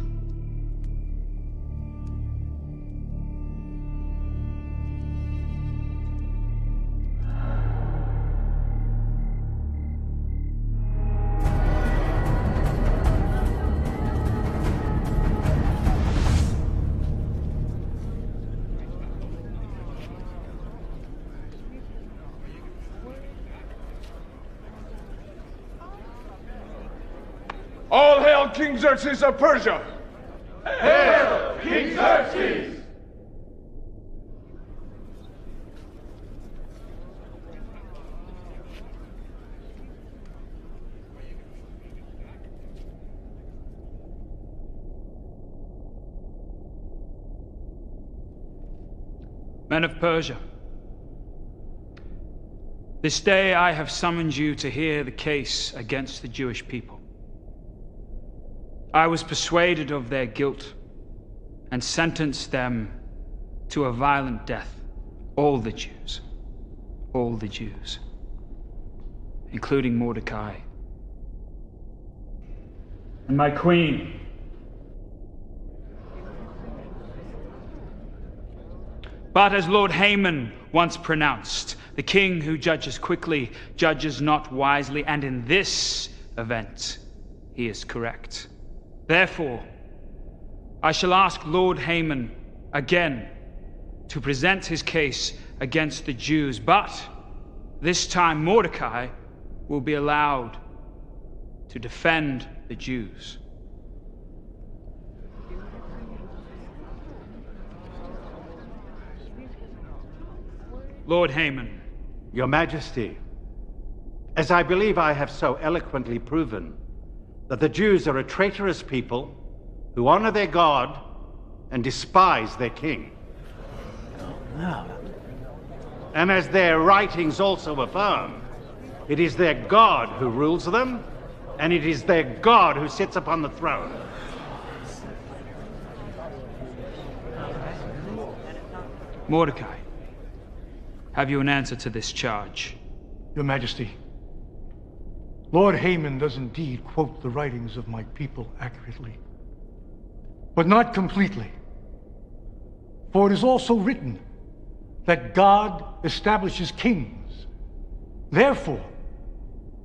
All hail King Xerxes of Persia! Hail King Xerxes! Men of Persia, this day I have summoned you to hear the case against the Jewish people. I was persuaded of their guilt and sentenced them to a violent death. All the Jews, including Mordecai and my queen. But as Lord Haman once pronounced, the king who judges quickly judges not wisely, and in this event he is correct. Therefore, I shall ask Lord Haman again to present his case against the Jews, but this time Mordecai will be allowed to defend the Jews. Lord Haman. Your Majesty, as I believe I have so eloquently proven, that the Jews are a traitorous people who honor their God and despise their king. And as their writings also affirm, it is their God who rules them, and it is their God who sits upon the throne. Mordecai, have you an answer to this charge? Your Majesty, Lord Haman does indeed quote the writings of my people accurately, but not completely. For it is also written that God establishes kings. Therefore,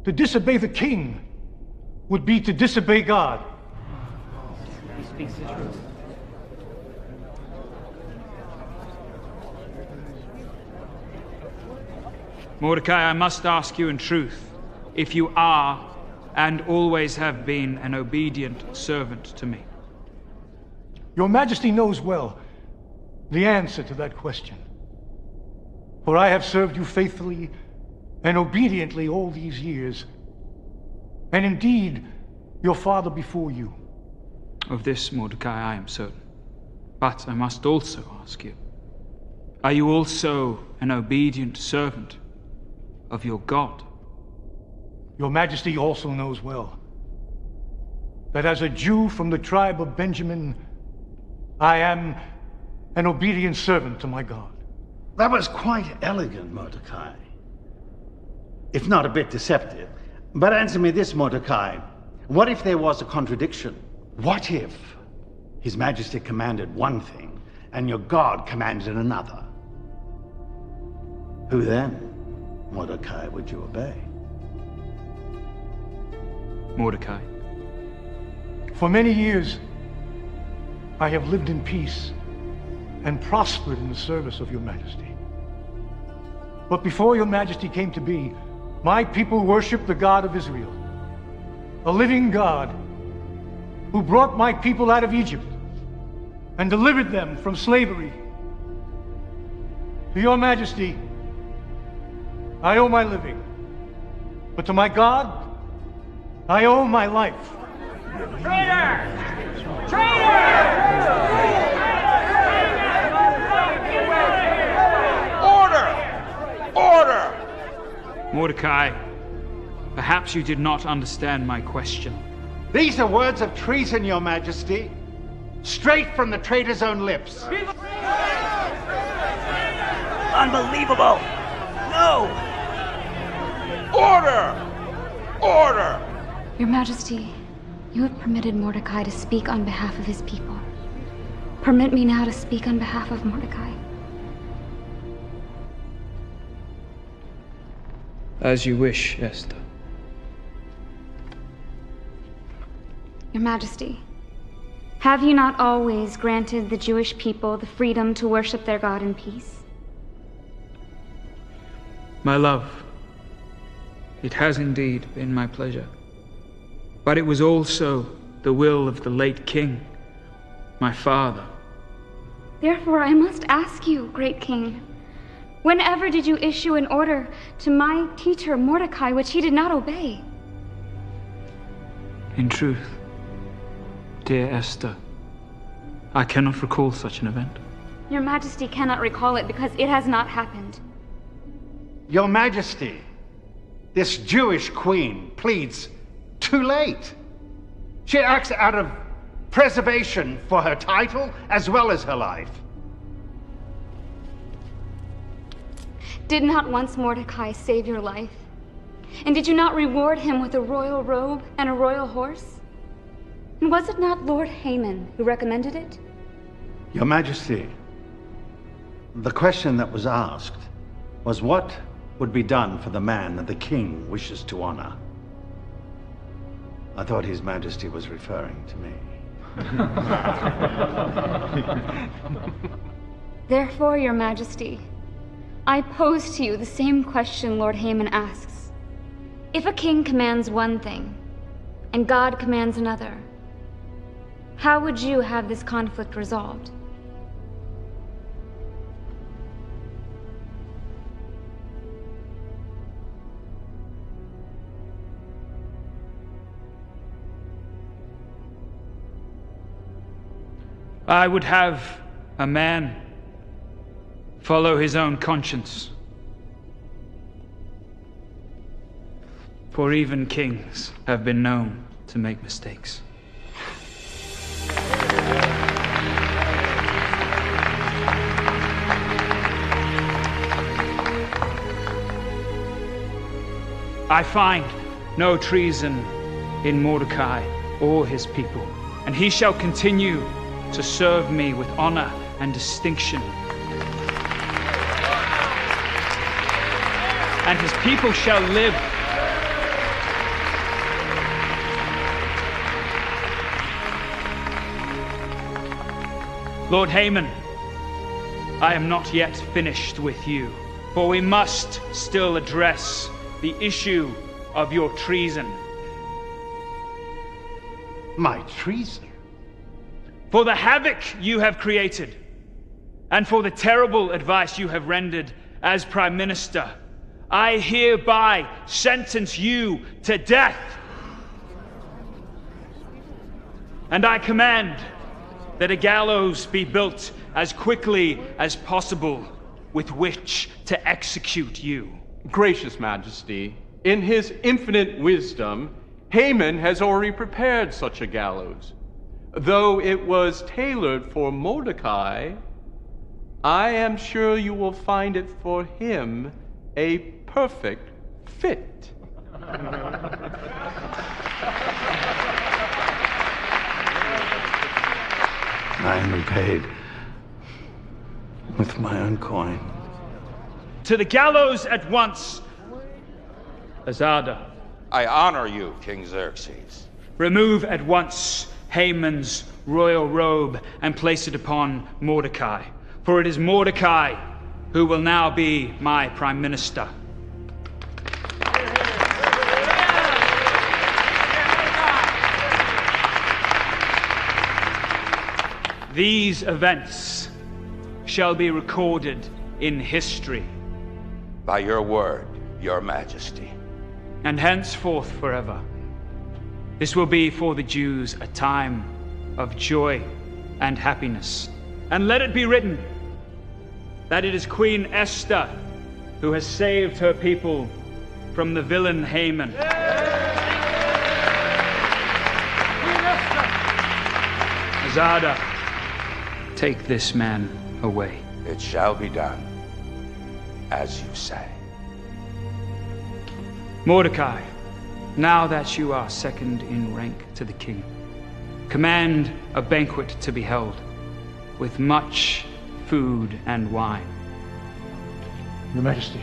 to disobey the king would be to disobey God. He speaks the truth. Mordecai, I must ask you in truth, if you are and always have been an obedient servant to me. Your Majesty knows well the answer to that question. For I have served you faithfully and obediently all these years, and indeed your father before you. Of this, Mordecai, I am certain. But I must also ask you, are you also an obedient servant of your God? Your Majesty also knows well that as a Jew from the tribe of Benjamin, I am an obedient servant to my God. That was quite elegant, Mordecai. If not a bit deceptive. But answer me this, Mordecai. What if there was a contradiction? What if His Majesty commanded one thing and your God commanded another? Who then, Mordecai, would you obey? Mordecai. For many years, I have lived in peace and prospered in the service of your Majesty. But before your Majesty came to be, my people worshiped the God of Israel, a living God who brought my people out of Egypt and delivered them from slavery. To your Majesty, I owe my living, but to my God, I owe my life. Traitor! Traitor! Order! Mordecai, perhaps you did not understand my question. These are words of treason, your Majesty. Straight from the traitor's own lips. Unbelievable! No! Order! Your Majesty, you have permitted Mordecai to speak on behalf of his people. Permit me now to speak on behalf of Mordecai. As you wish, Esther. Your Majesty, have you not always granted the Jewish people the freedom to worship their God in peace? My love, it has indeed been my pleasure. But it was also the will of the late king, my father. Therefore, I must ask you, great king, whenever did you issue an order to my teacher Mordecai which he did not obey? In truth, dear Esther, I cannot recall such an event. Your Majesty cannot recall it because it has not happened. Your Majesty, this Jewish queen pleads too late. She acts out of preservation for her title as well as her life. Did not once Mordecai save your life? And did you not reward him with a royal robe and a royal horse? And was it not Lord Haman who recommended it? Your Majesty, the question that was asked was what would be done for the man that the king wishes to honor. I thought His Majesty was referring to me. Therefore, Your Majesty, I pose to you the same question Lord Haman asks. If a king commands one thing, and God commands another, how would you have this conflict resolved? I would have a man follow his own conscience. For even kings have been known to make mistakes. I find no treason in Mordecai or his people, and he shall continue to serve me with honor and distinction. And his people shall live. Lord Haman, I am not yet finished with you, for we must still address the issue of your treason. My treason? For the havoc you have created, and for the terrible advice you have rendered as Prime Minister, I hereby sentence you to death. And I command that a gallows be built as quickly as possible with which to execute you. Gracious Majesty, in his infinite wisdom, Haman has already prepared such a gallows. Though it was tailored for Mordecai, I am sure you will find it for him a perfect fit. I am repaid with my own coin. To the gallows at once, Azada. I honor you, King Xerxes. Remove at once Haman's royal robe and place it upon Mordecai, for it is Mordecai who will now be my prime minister. These events shall be recorded in history. By your word, your majesty. And henceforth forever. This will be for the Jews a time of joy and happiness. And let it be written that it is Queen Esther who has saved her people from the villain Haman. Azada, take this man away. It shall be done, as you say. Mordecai, now that you are second in rank to the king, command a banquet to be held, with much food and wine. Your Majesty.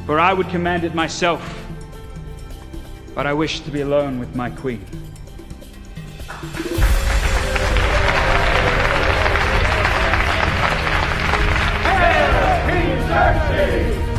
For I would command it myself, but I wish to be alone with my queen. Hail, King Xerxes!